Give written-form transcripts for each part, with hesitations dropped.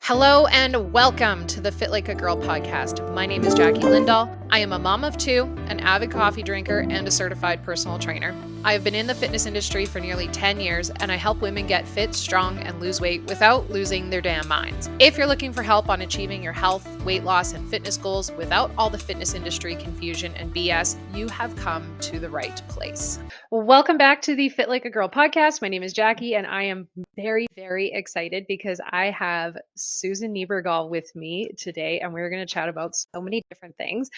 Hello and welcome to the Fit Like a Girl podcast. My name is Jackie Lindal. I am a mom of two, an avid coffee drinker, and a certified personal trainer. I have been in the fitness industry for nearly 10 years, and I help women get fit, strong, and lose weight without losing their damn minds. If you're looking for help on achieving your health, weight loss, and fitness goals without all the fitness industry confusion and BS, you have come to the right place. Welcome back to the Fit Like a Girl podcast. My name is Jackie, and I am very, very excited because I have Susan Niebergall with me today, and we're going to chat about so many different things.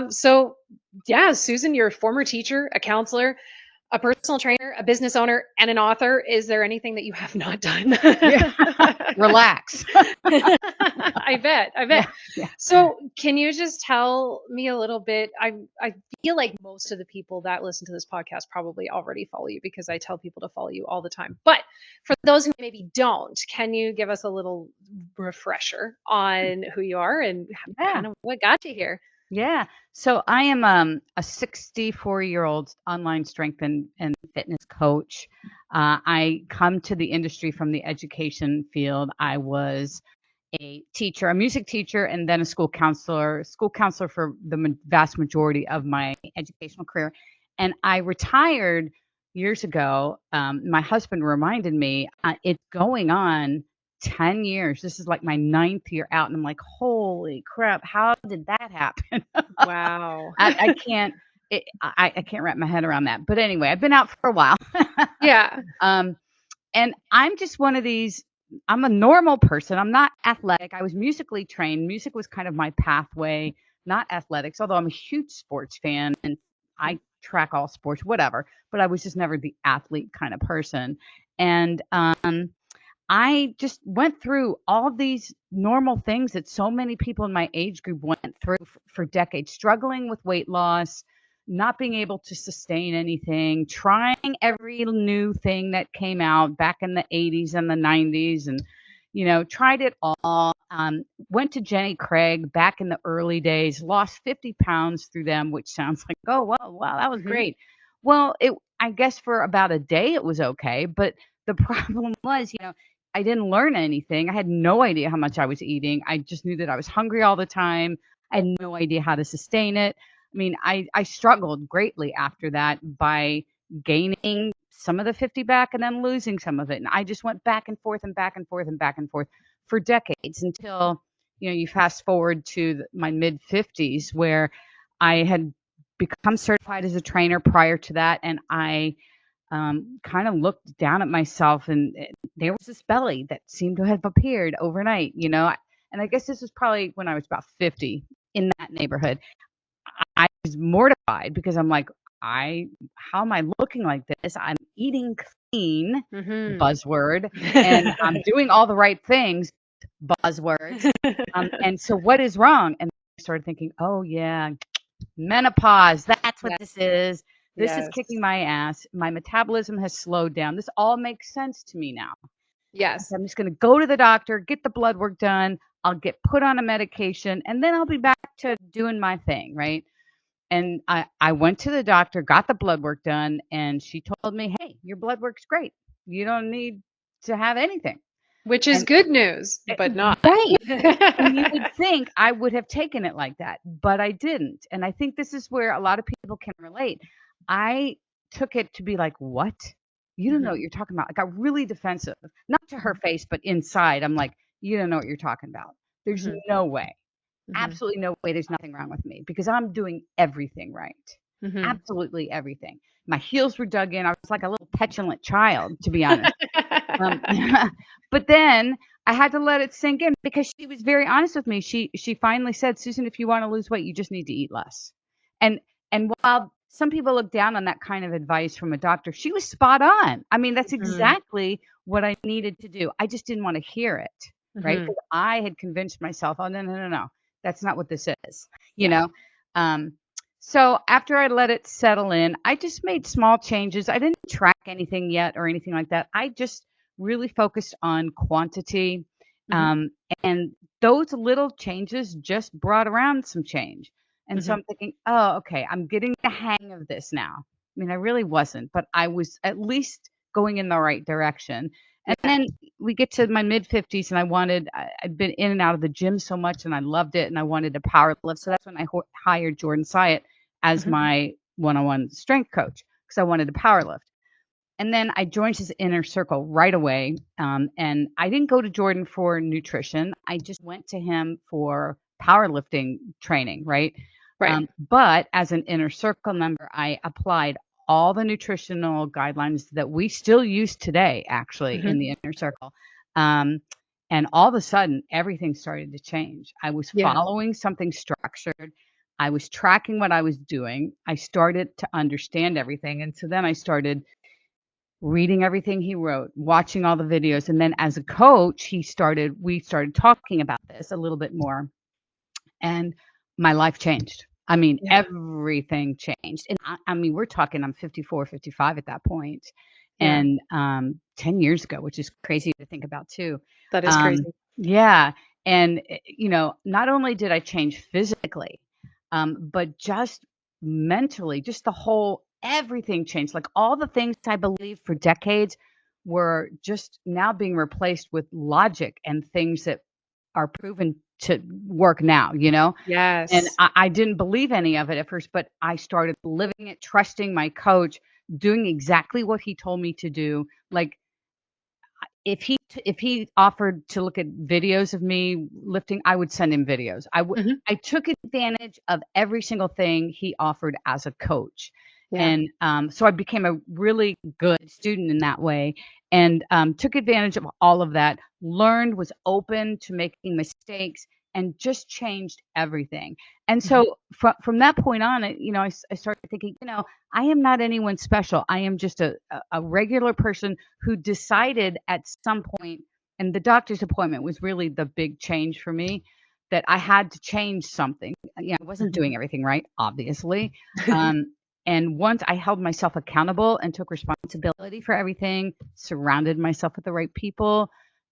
Susan, you're a former teacher, a counselor, a personal trainer, a business owner, and an author. Is there anything that you have not done? Yeah. Relax. I bet. Yeah. So can you just tell me a little bit? I feel like most of the people that listen to this podcast probably already follow you because I tell people to follow you all the time. But for those who maybe don't, can you give us a little refresher on who you are and kind of what got you here? Yeah. So I am a 64-year-old online strength and fitness coach. I come to the industry from the education field. I was a teacher, a music teacher, and then a school counselor for the vast majority of my educational career. And I retired years ago. My husband reminded me, it's going on 10 years. This is like my 9th year out. And I'm like, holy crap, how did that happen? Wow. I can't. I can't wrap my head around that. But anyway, I've been out for a while. Yeah. And I'm just one of these. I'm a normal person. I'm not athletic. I was musically trained. Music was kind of my pathway, not athletics, although I'm a huge sports fan and I track all sports, whatever. But I was just never the athlete kind of person. And I just went through all these normal things that so many people in my age group went through for decades, struggling with weight loss, not being able to sustain anything, trying every new thing that came out back in the 80s and the 90s and, tried it all. Went to Jenny Craig back in the early days, lost 50 pounds through them, which sounds like, oh, wow, that was great. Well, I guess for about a day it was okay, but the problem was, I didn't learn anything. I had no idea how much I was eating. I just knew that I was hungry all the time. I had no idea how to sustain it. I mean, I struggled greatly after that by gaining some of the 50 back and then losing some of it. And I just went back and forth and back and forth and back and forth for decades until, you fast forward to my mid 50s where I had become certified as a trainer prior to that. And I kind of looked down at myself and there was this belly that seemed to have appeared overnight, and I guess this was probably when I was about 50 in that neighborhood. I was mortified because I'm like, how am I looking like this? I'm eating clean, buzzword, and I'm doing all the right things, buzzwords. And so what is wrong? And I started thinking, oh yeah, menopause. That's what this is. This is kicking my ass. My metabolism has slowed down. This all makes sense to me now. Yes. So I'm just going to go to the doctor, get the blood work done. I'll get put on a medication, and then I'll be back to doing my thing, right? And I went to the doctor, got the blood work done, and she told me, hey, your blood work's great. You don't need to have anything. Which is good news, but not. Right. And you would think I would have taken it like that, but I didn't. And I think this is where a lot of people can relate. I took it to be like, what? You don't know what you're talking about. I got really defensive, not to her face, but inside. I'm like, you don't know what you're talking about. There's no way. Absolutely no way. There's nothing wrong with me because I'm doing everything right. Absolutely everything. My heels were dug in. I was like a little petulant child, to be honest. But then I had to let it sink in because she was very honest with me. She finally said, Susan, if you want to lose weight, you just need to eat less. And while some people look down on that kind of advice from a doctor, she was spot on. I mean, that's exactly what I needed to do. I just didn't want to hear it, right? Because I had convinced myself, oh, no. That's not what this is, you know? So after I let it settle in, I just made small changes. I didn't track anything yet or anything like that. I just really focused on quantity. And those little changes just brought around some change. And so I'm thinking, oh, okay, I'm getting the hang of this now. I mean, I really wasn't, but I was at least going in the right direction. And then we get to my mid-50s, and I'd been in and out of the gym so much, and I loved it, and I wanted to power lift. So that's when I hired Jordan Syatt as Mhm. my one-on-one strength coach because I wanted to power lift. And then I joined his inner circle right away. And I didn't go to Jordan for nutrition. I just went to him for powerlifting training, right? Right. But as an inner circle member, I applied all the nutritional guidelines that we still use today, actually, Mhm. in the inner circle. Um, and all of a sudden, everything started to change. I was Yeah. following something structured. I was tracking what I was doing. I started to understand everything. And so then I started reading everything he wrote, watching all the videos, and then as a coach, we started talking about this a little bit more, and my life changed. I mean, Yeah. everything changed. And I mean, we're talking I'm 54, 55 at that point. Yeah. And 10 years ago, which is crazy to think about too. That is Um, crazy. yeah. And, not only did I change physically, but just mentally, just the whole everything changed. Like all the things I believed for decades were just now being replaced with logic and things that are proven to work now, And Yes. I didn't believe any of it at first, but I started living it, trusting my coach, doing exactly what he told me to do. Like if he offered to look at videos of me lifting, I would send him videos. Mhm. I took advantage of every single thing he offered as a coach. Yeah. And so I became a really good student in that way, and took advantage of all of that, learned, was open to making mistakes, and just changed everything. And Mhm. so from that point on, I started thinking, I am not anyone special. I am just a regular person who decided at some point, and the doctor's appointment was really the big change for me, that I had to change something. I wasn't Mhm. doing everything right, obviously. Um, and once I held myself accountable and took responsibility for everything, surrounded myself with the right people,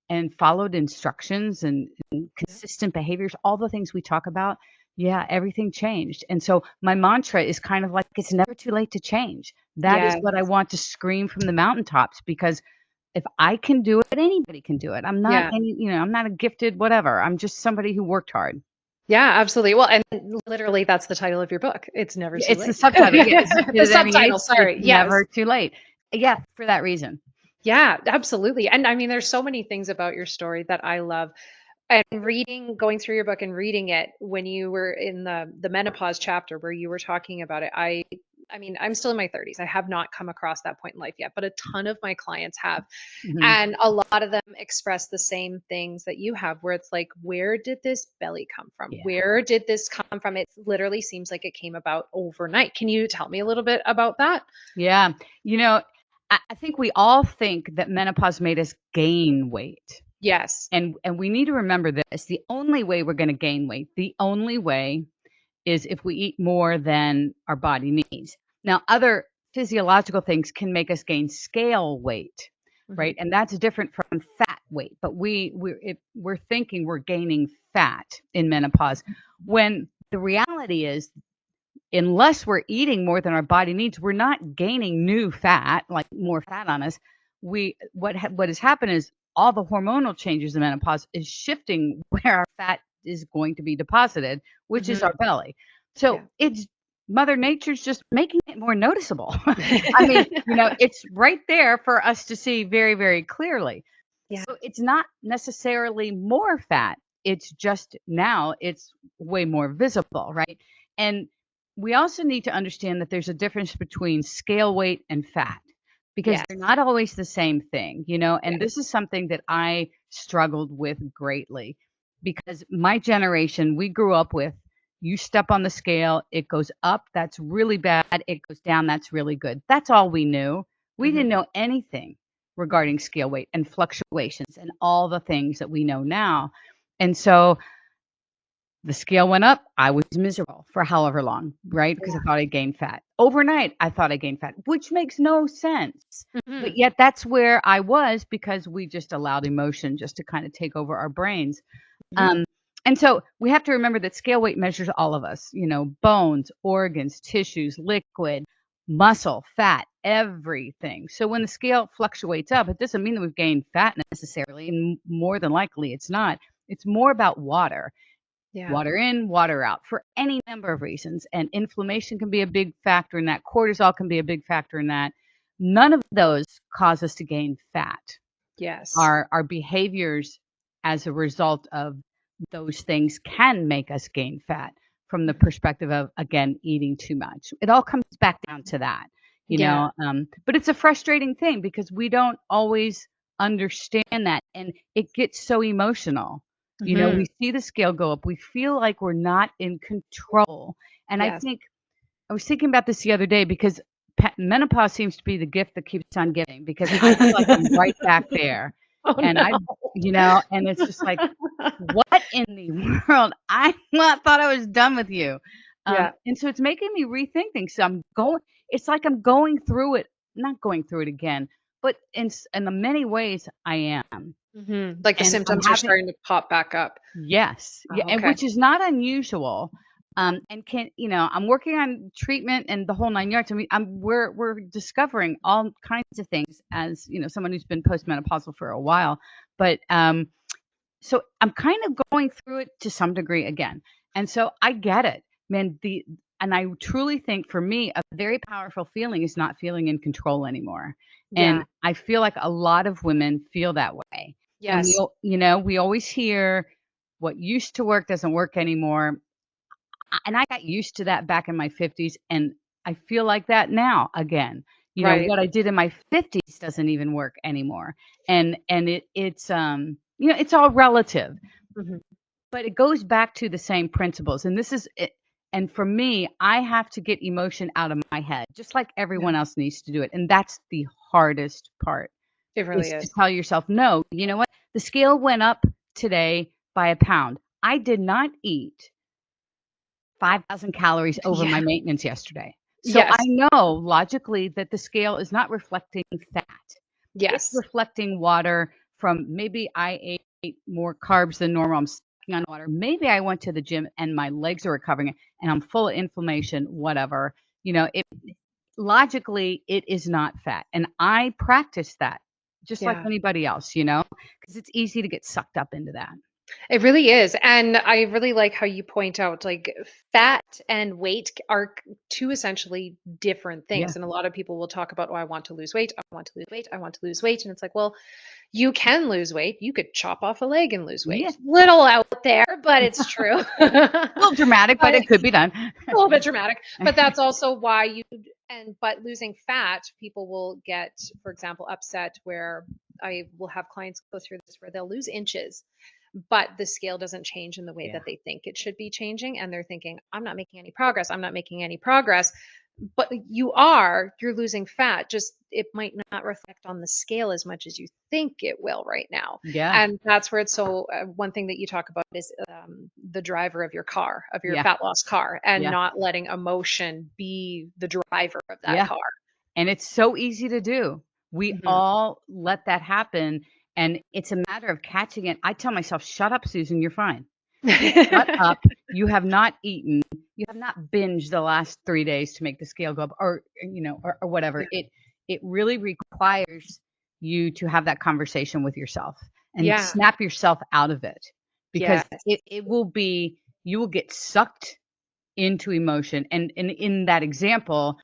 and followed instructions and Yeah. consistent behaviors, all the things we talk about, yeah, everything changed. And so my mantra is kind of like, it's never too late to change. That is Yes. what I want to scream from the mountaintops, because if I can do it, anybody can do it. Yeah. I'm not a gifted whatever. I'm just somebody who worked hard. Yeah, absolutely. Well, and literally that's the title of your book. It's never Yeah, too it's the late. subtitle. Yeah, as a kid The at any subtitle, age, it's sorry. Yes. never too late. Yeah, for that reason. Yeah, absolutely. And I mean, there's so many things about your story that I love. And going through your book and reading it when you were in the menopause chapter where you were talking about it, I mean, I'm still in my 30s. I have not come across that point in life yet, but a ton of my clients have. Mhm. And a lot of them express the same things that you have, where it's like, where did this belly come from? Yeah. Where did this come from? It literally seems like it came about overnight. Can you tell me a little bit about that? Yeah. You know, I think we all think that menopause made us gain weight. Yes. And we need to remember this. The only way we're gonna gain weight, the only way is if we eat more than our body needs. Now, other physiological things can make us gain scale weight, Hmm. right? And that's different from fat weight. But we're thinking we're gaining fat in menopause, when the reality is, unless we're eating more than our body needs, we're not gaining new fat, like more fat on us. What has happened is all the hormonal changes in menopause is shifting where our fat is going to be deposited, which is Hmm. our belly. So Yeah. it's Mother Nature's just making it more noticeable. I mean, it's right there for us to see very, very clearly. Yeah. So it's not necessarily more fat. It's just now it's way more visible, right? And we also need to understand that there's a difference between scale weight and fat, because Yes. they're not always the same thing, Yeah. and this is something that I struggled with greatly, because my generation, we grew up with, you step on the scale, it goes up, that's really bad, it goes down, that's really good. That's all we knew. We Hmm. didn't know anything regarding scale weight and fluctuations and all the things that we know now. And so the scale went up. I was miserable for however long, right? Because I thought I gained fat. Overnight, I thought I gained fat, which makes no sense. Hmm. But yet that's where I was, because we just allowed emotion just to kind of take over our brains. Hmm. Um, and so we have to remember that scale weight measures all of us, bones, organs, tissues, liquid, muscle, fat, everything. So when the scale fluctuates up, it doesn't mean that we've gained fat necessarily, and more than likely it's not. It's more about water. Yeah. Water in, water out for any number of reasons. And inflammation can be a big factor in that. Cortisol can be a big factor in that. None of those cause us to gain fat. Yes. Our behaviors as a result of those things can make us gain fat from the perspective of, again, eating too much. It all comes back down to that, Yeah. but it's a frustrating thing because we don't always understand that, and it gets so emotional. Hmm. We see the scale go up. We feel like we're not in control. And I Yes. think I was thinking about this the other day because menopause seems to be the gift that keeps on giving because I feel like I'm right back there. Oh And no. and it's just like, what in the world? Thought I was done with you. Yeah. And so it's making me rethink things. So it's like I'm going through it, not going through it again, but in the many ways I am. Like the And I'm symptoms are having, starting to pop back up. yes, yeah, Oh, and okay. which is not unusual. And I'm working on treatment and the whole 9 yards. I mean, we're discovering all kinds of things as, someone who's been postmenopausal for a while. But so I'm kind of going through it to some degree again. And so I get it. Man, and I truly think for me, a very powerful feeling is not feeling in control anymore. Yeah. And I feel like a lot of women feel that way. And Yes. we always hear what used to work doesn't work anymore. And I got used to that back in my 50s, and I feel like that now again. Right. What I did in my 50s doesn't even work anymore. And it's all relative, Mhm. but it goes back to the same principles. And this is it. And for me, I have to get emotion out of my head, just like Yeah. everyone else needs to do it. And that's the hardest part, It really is to is. tell yourself, no, you know what? The scale went up today by a pound. I did not eat 5,000 calories over Yeah. my maintenance yesterday. So I Yes. know logically that the scale is not reflecting fat. It's Yes. reflecting water from, maybe I ate more carbs than normal. I'm snacking on water. Maybe I went to the gym and my legs are recovering and I'm full of inflammation, whatever. It logically it is not fat. And I practice that just like Yeah. anybody else, because it's easy to get sucked up into that. It really is. And I really like how you point out like fat and weight are two essentially different Yeah. things. And a lot of people will talk about, oh, I want to lose weight. I want to lose weight. I want to lose weight. And it's like, well, you can lose weight. You could chop off a leg and lose Yeah. weight. Little out there, but it's true. A little dramatic, but But it could be done. a little bit dramatic, but that's also why but losing fat, people will get, for example, upset where I will have clients go through this where they'll lose inches, but the scale doesn't change in the way Yeah. that they think it should be changing. And they're thinking, I'm not making any progress. I'm not making any progress. But you're losing fat. Just it might not reflect on the scale as much as you think it will right now. Yeah. And that's where it's so one thing that you talk about is the driver of your car, of your Yeah. fat loss car, and Yeah. not letting emotion be the driver of that Yeah. car. And it's so easy to do. We Hmm. all let that happen, and it's a matter of catching it. I tell myself, "Shut up, Susan, you're fine. Shut up. You have not eaten. You have not binged the last 3 days to make the scale go up," or whatever. Yeah. It really requires you to have that conversation with yourself and Yeah. snap yourself out of it, because Yes. it will be you will get sucked into emotion. And in that example,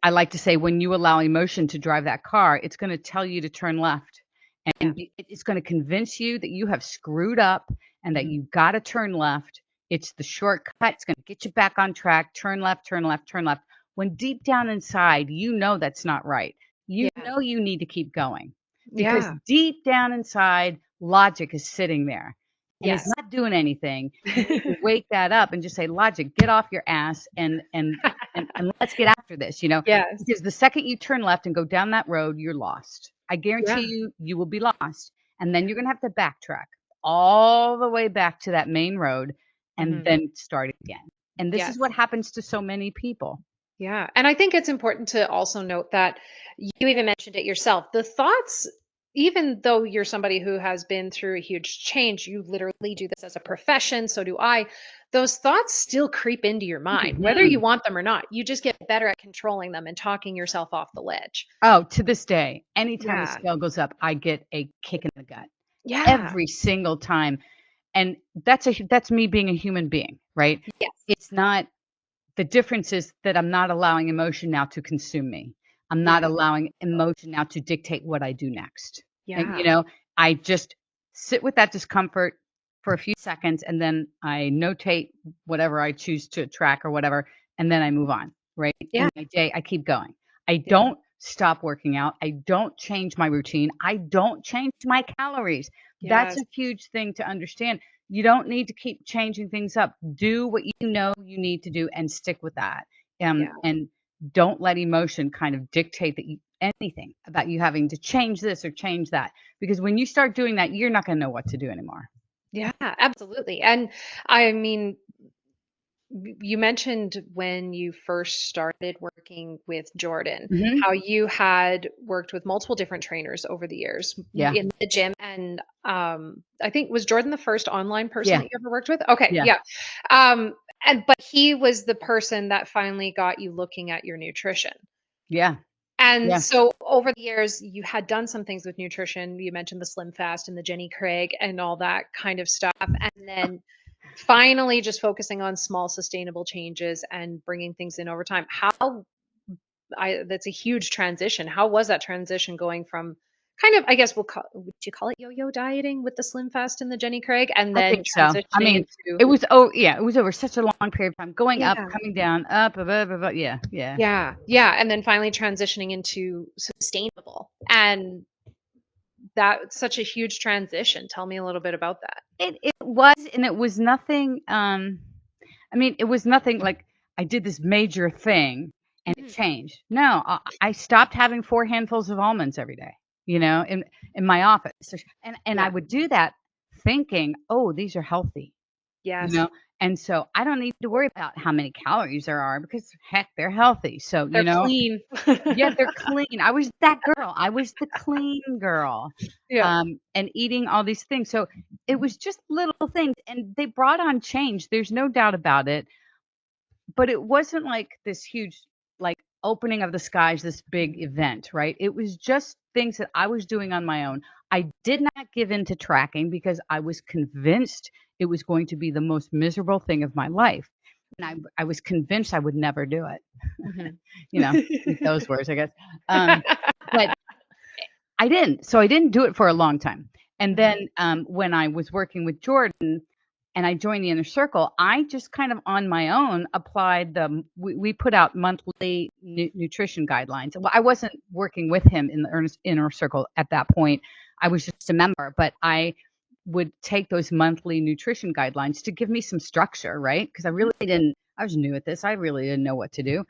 I like to say, when you allow emotion to drive that car, it's going to tell you to turn left, Yeah. and it's going to convince you that you have screwed up and that Mhm. you've got to turn left. It's the shortcut. It's going to get you back on track. Turn left, turn left, turn left. When deep down inside, you know that's not right. You Yeah. know you need to keep going, because Yeah. deep down inside, logic is sitting there and it's Yes. not doing anything. You need to wake that up and just say, "Logic, get off your ass and let's get after this," Yes. because the second you turn left and go down that road, you're lost. I Yeah. guarantee you will be lost. And then you're going to have to backtrack all the way back to that main road and Hmm. then start again. And this is Yes. what happens to so many people. Yeah. And I think it's important to also note that you even mentioned it yourself. The thoughts even though you're somebody who has been through a huge change, you literally do this as a profession, so do I. Those thoughts still creep into your mind, whether you Mhm. want them or not. You just get better at controlling them and talking yourself off the ledge. Oh, to this day, anytime the Yeah. scale goes up, I get a kick in the gut Yeah. every single time, and that's me being a human being, right? Yes. It's not the difference is that I'm not allowing emotion now to consume me. I'm not Right. allowing emotion now to dictate what I do next. And, Yeah. I just sit with that discomfort for a few seconds and then I notate whatever I choose to track or whatever, and then I move on, right? Yeah. And my day, I keep going. I Yeah. don't stop working out. I don't change my routine. I don't change my calories. That's Yes. a huge thing to understand. You don't need to keep changing things up. Do what you know you need to do and stick with that. Yeah. And don't let emotion kind of dictate anything about you having to change this or change that. Because when you start doing that, you're not going to know what to do anymore. Yeah, absolutely. And I mean, you mentioned when you first started working with Jordan, Hmm. how you had worked with multiple different trainers over the years Yeah. in the gym. And I think was Jordan the first online person Yeah. that you ever worked with? Okay, Yeah. yeah. Um, and but he was the person that finally got you looking at your nutrition. Yeah. And Yeah. so over the years, you had done some things with nutrition. You mentioned the Slim Fast and the Jenny Craig and all that kind of stuff. And then finally just focusing on small sustainable changes and bringing things in over time. How I that's a huge transition. How was that transition going from kind of, I guess would you call it yo-yo dieting with the Slim Fast and the Jenny Craig and I then think so. I transitioning mean, into it was over such a long period of time, going up, yeah. coming down, up, blah, blah, blah. Yeah. Yeah. Yeah. Yeah. And then finally transitioning into sustainable. And that's such a huge transition. Tell me a little bit about that. It was, and it was nothing, I mean, it was nothing like I did this major thing and it Mhm. changed. No, I stopped having 4 handfuls of almonds every day, in my office. And I Yeah. would do that thinking, "Oh, these are healthy," you Yes. know? And so I don't need to worry about how many calories there are because heck, they're healthy. So, They're clean. yeah, they're clean. I was that girl. I was the clean girl, Yeah. and eating all these things. So it was just little things, and they brought on change. There's no doubt about it. But it wasn't like this huge, like opening of the skies, this big event, right? It was just things that I was doing on my own. I did not give in to tracking because I was convinced it was going to be the most miserable thing of my life. And I was convinced I would never do it. Mhm. Eat those words, I guess. Um, but I didn't. So I didn't do it for a long time. And Mhm. then when I was working with Jordan and I joined the inner circle, I just kind of on my own applied we put out monthly nutrition guidelines. Well, I wasn't working with him in the inner circle at that point. I was just a member, but I would take those monthly nutrition guidelines to give me some structure, right? Because I was new at this. I really didn't know what to do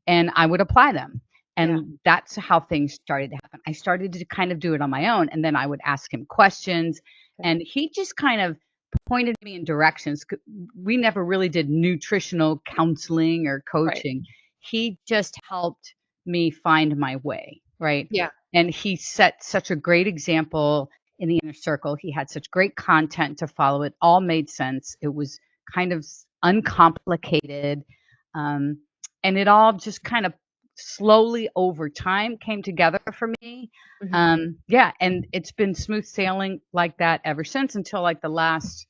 and I would apply them. Yeah. And that's how things started to happen. I started to kind of do it on my own, and then I would ask him questions, Okay. and he just kind of pointed me in directions. We never really did nutritional counseling or Right. coaching. He just helped me find my way, right? Yeah. And he set such a great example in the inner circle. He had such great content to follow. It all made sense. It was kind of uncomplicated. Um, and it all just kind of slowly over time came together for me. Mhm. Yeah, and it's been smooth sailing like that ever since until like the last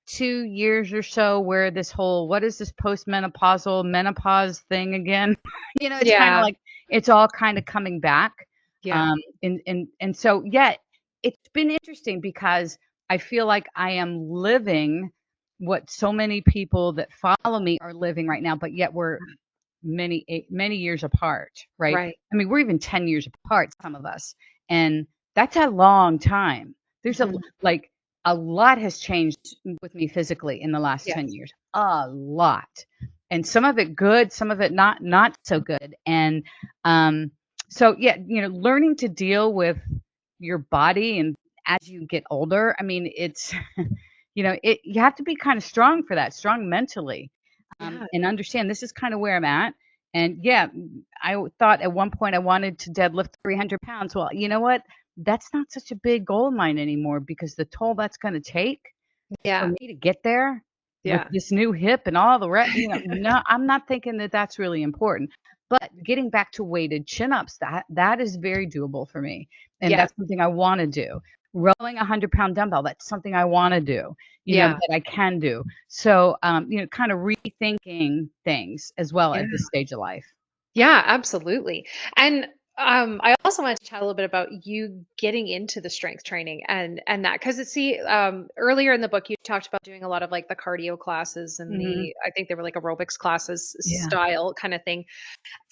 2 years or so where this whole what is this postmenopausal menopause thing again? It's kinda Yeah. like it's all kinda coming back. Yeah. And so, yeah, it's been interesting because I feel like I am living what so many people that follow me are living right now, but yet we're many years apart, right? Right. I mean, we're even 10 years apart, some of us, and that's a long time. There's Mhm. like, a lot has changed with me physically in the last 10 Yes. years, a lot, and some of it good, some of it not so good, and, so, yeah, learning to deal with your body and as you get older, I mean, it's, you have to be kinda strong for that, strong mentally, Yeah. and understand this is kinda where I'm at. And yeah, thought at one point I wanted to deadlift 300 pounds. Well, you know what? that's not such a big goal of mine anymore because the toll that's going to take for Yeah. me to get there with Yeah. this new hip and all the rest, no, I'm not thinking that that's really important. But getting back to weighted chin-ups, that is very doable for me, and Yeah. that's something I wanna do. Rowing a 100-pound dumbbell, that's something I wanna do, Yeah. that I can do. So, kind of rethinking things as well Yeah. at this stage of life. Yeah, absolutely. And I also wanted to chat a little bit about you getting into the strength training and that because see, earlier in the book you talked about doing a lot of like the cardio classes and Mhm. I think they were like aerobics classes Yeah. style kind of thing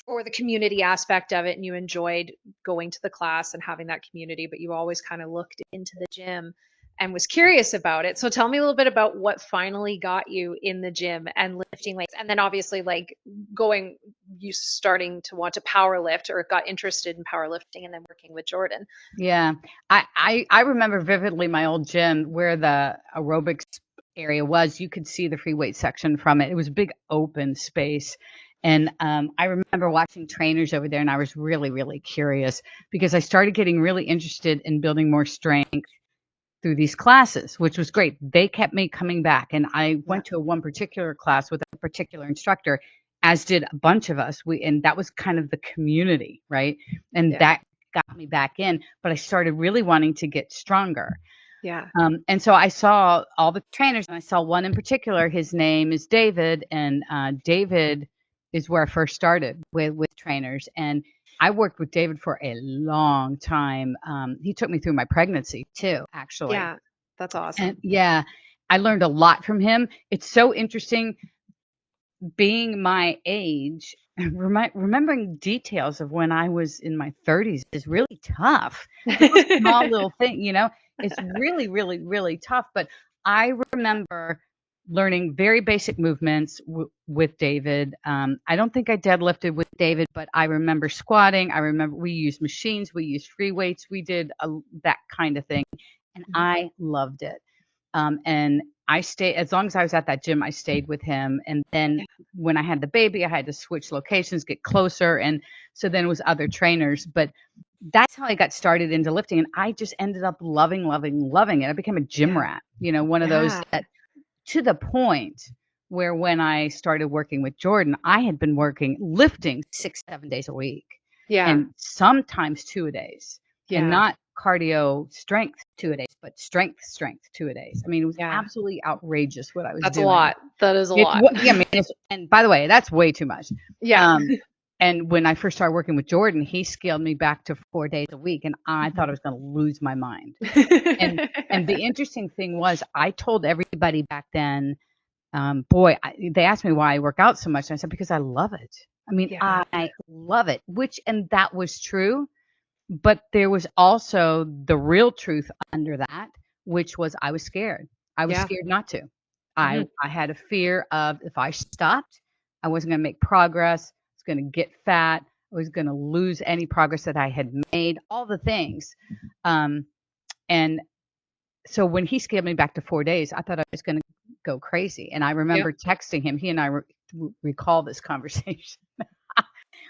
or the community aspect of it and you enjoyed going to the class and having that community, but you always kind of looked into the gym and was curious about it. So tell me a little bit about what finally got you in the gym and lifting weights. And then obviously like going you starting to want to power lift or got interested in powerlifting and then working with Jordan. Yeah. I remember vividly my old gym where the aerobics area was. You could see the free weight section from it. It was a big open space. And I remember watching trainers over there, and I was really, really curious because I started getting really interested in building more strength through these classes, which was great. They kept me coming back, and I Yeah. went to one particular class with a particular instructor, as did a bunch of us. And that was kind of the community, right? And Yeah. that got me back in, but I started really wanting to get stronger. Yeah. And so I saw all the trainers, and I saw one in particular. His name is David, and David is where I first started with trainers. And I worked with David for a long time. He took me through my pregnancy too, actually. Yeah. That's And awesome. yeah, I learned a lot from him. It's so interesting being my age, remembering details of when I was in my 30s is really tough. Little small little thing, it's really, really, really tough. But I remember learning very basic movements with David. I don't think I deadlifted with David, but I remember squatting. I remember we used machines, we used free weights, we did that kind of thing, and Mhm. I loved it. And I stayed as long as I was at that gym. I stayed with him, and then Yeah. when I had the baby, I had to switch locations, get closer, and so then it was other trainers. But that's how I got started into lifting, and I just ended up loving, loving, loving it. I became a gym Yeah. rat, one of those Yeah. that to the point where when I started working with Jordan, I had been lifting 6, 7 days a week, Yeah. and sometimes 2 a days, and Yeah. not cardio strength 2 a days, but strength 2 a days. I mean, it was Yeah. absolutely outrageous what I was That's a doing. lot. That is a It's lot. what yeah, I mean, and by the way, that's way too much. Yeah. Um, and when I first started working with Jordan, he scaled me back to 4 days a week, and I thought I Mhm. was gonna lose my mind. And the interesting thing was I told everybody back then, boy, they asked me why I work out so much, and I said, "Because I love it." I mean, Yeah. I love it, and that was true, but there was also the real truth under that, which was I was scared. I was Yeah. scared not to. I Mhm. I had a fear of if I stopped, I wasn't gonna make progress, I was gonna get fat, I was gonna lose any progress that I had made, all the things. Um, and so when he scaled me back to 4 days, I thought I was gonna go crazy, and I Yeah. remember texting him. He and I recall this conversation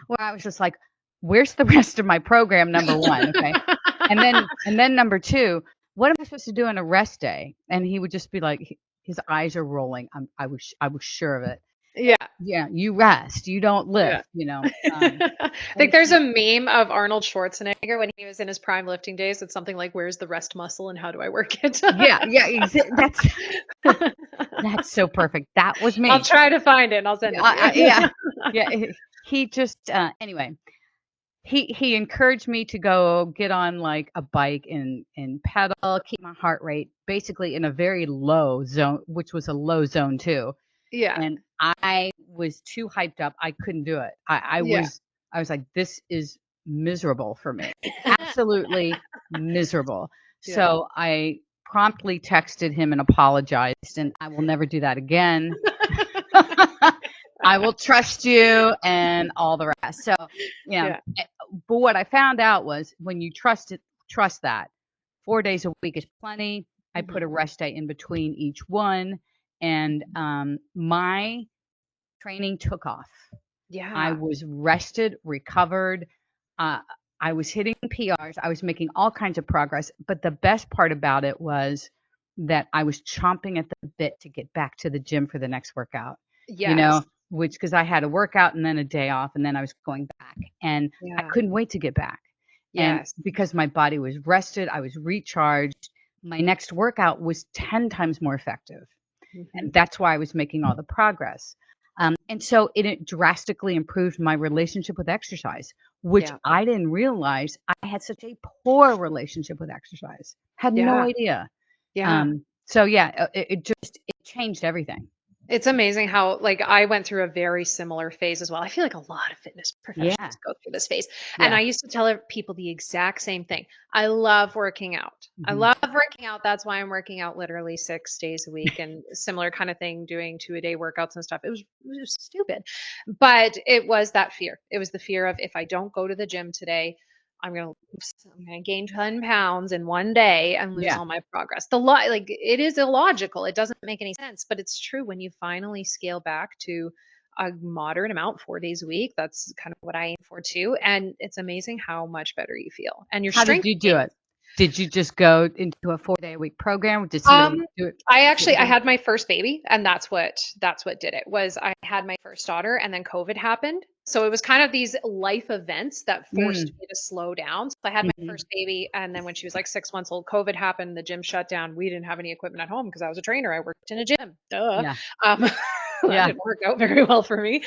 where I was just like, "Where's the rest of my program, number 1, okay? And then number 2, what am I supposed to do on a rest day?" And he would just be like his eyes are rolling. I was sure of it. Yeah. "Yeah, you rest, you don't Yeah. lift," I think and there's a meme of Arnold Schwarzenegger when he was in his prime lifting days. It's something like, "Where's the rest muscle and how do I work it?" yeah, yeah, that's so perfect. That was I'll me. try to find it and I'll send Yeah, it to yeah, you. yeah, he just, anyway, he encouraged me to go get on, like, a bike and pedal, keep my heart rate basically in a very low zone, which was a low zone too, Yeah. and I was too hyped up, I couldn't do it. I Yeah. was I was like, "This is miserable for me, absolutely miserable." Yeah. So I promptly texted him and apologized, and I will never do that again. I will trust you and all the rest. So, yeah, Yeah. but what I found out was when you trust that 4 days a week is plenty. I put Mhm. a rest day in between each one, and my training took off. I Yeah. was rested, recovered. Uh, I was hitting PRs. I was making all kinds of progress. But the best part about it was that I was chomping at the bit to get back to the gym for the next workout, you Yes. know, which because I had a workout and then a day off and then I was going back. And I Yeah. couldn't wait to get back. And Yes. because my body was rested, I was recharged. My next workout was 10 times more effective. Mhm. And that's why I was making all the progress. And so it drastically improved my relationship with exercise, which Yeah. I didn't realize I had such a poor relationship with exercise. Had no Yeah. idea. Yeah. So yeah, it changed everything. It's amazing how, like, I went through a very similar phase as well. I feel like a lot of fitness Yeah, professionals go through this phase. And yeah. I used to tell people the exact same thing. I love working out. I Mhm. love working out. That's why I'm working out literally 6 days a week and similar kind of thing, doing 2-a-day workouts and stuff. It was stupid. But it was that fear. It was the fear of, if I don't go to the gym today, I'm gonna gain 10 pounds in one day and lose Yeah. all my progress. Like, it is illogical. It doesn't make any sense, but it's true when you finally scale back to a moderate amount, 4 days a week. That's kind of what I aim for too. And it's amazing how much better you feel. And your How did strength you do gains. it? Did you just go into a 4-day-a-week program? Did somebody do it for I you? had my first baby, and that's what did it. Was I had my first daughter, and then COVID happened. So it was kind of these life events that forced Mm, me to slow down. So I had my mhm. first baby, and then when she was like 6 months old, COVID happened. The gym shut down. We didn't have any equipment at home because I was a trainer. I worked in a gym. Duh. Yeah, Um, that yeah. didn't work out very well for me.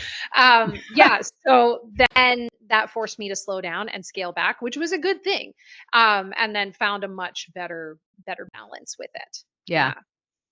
Yeah. So then that forced me to slow down and scale back, which was a good thing. And then found a much better balance with it. Yeah. Yeah.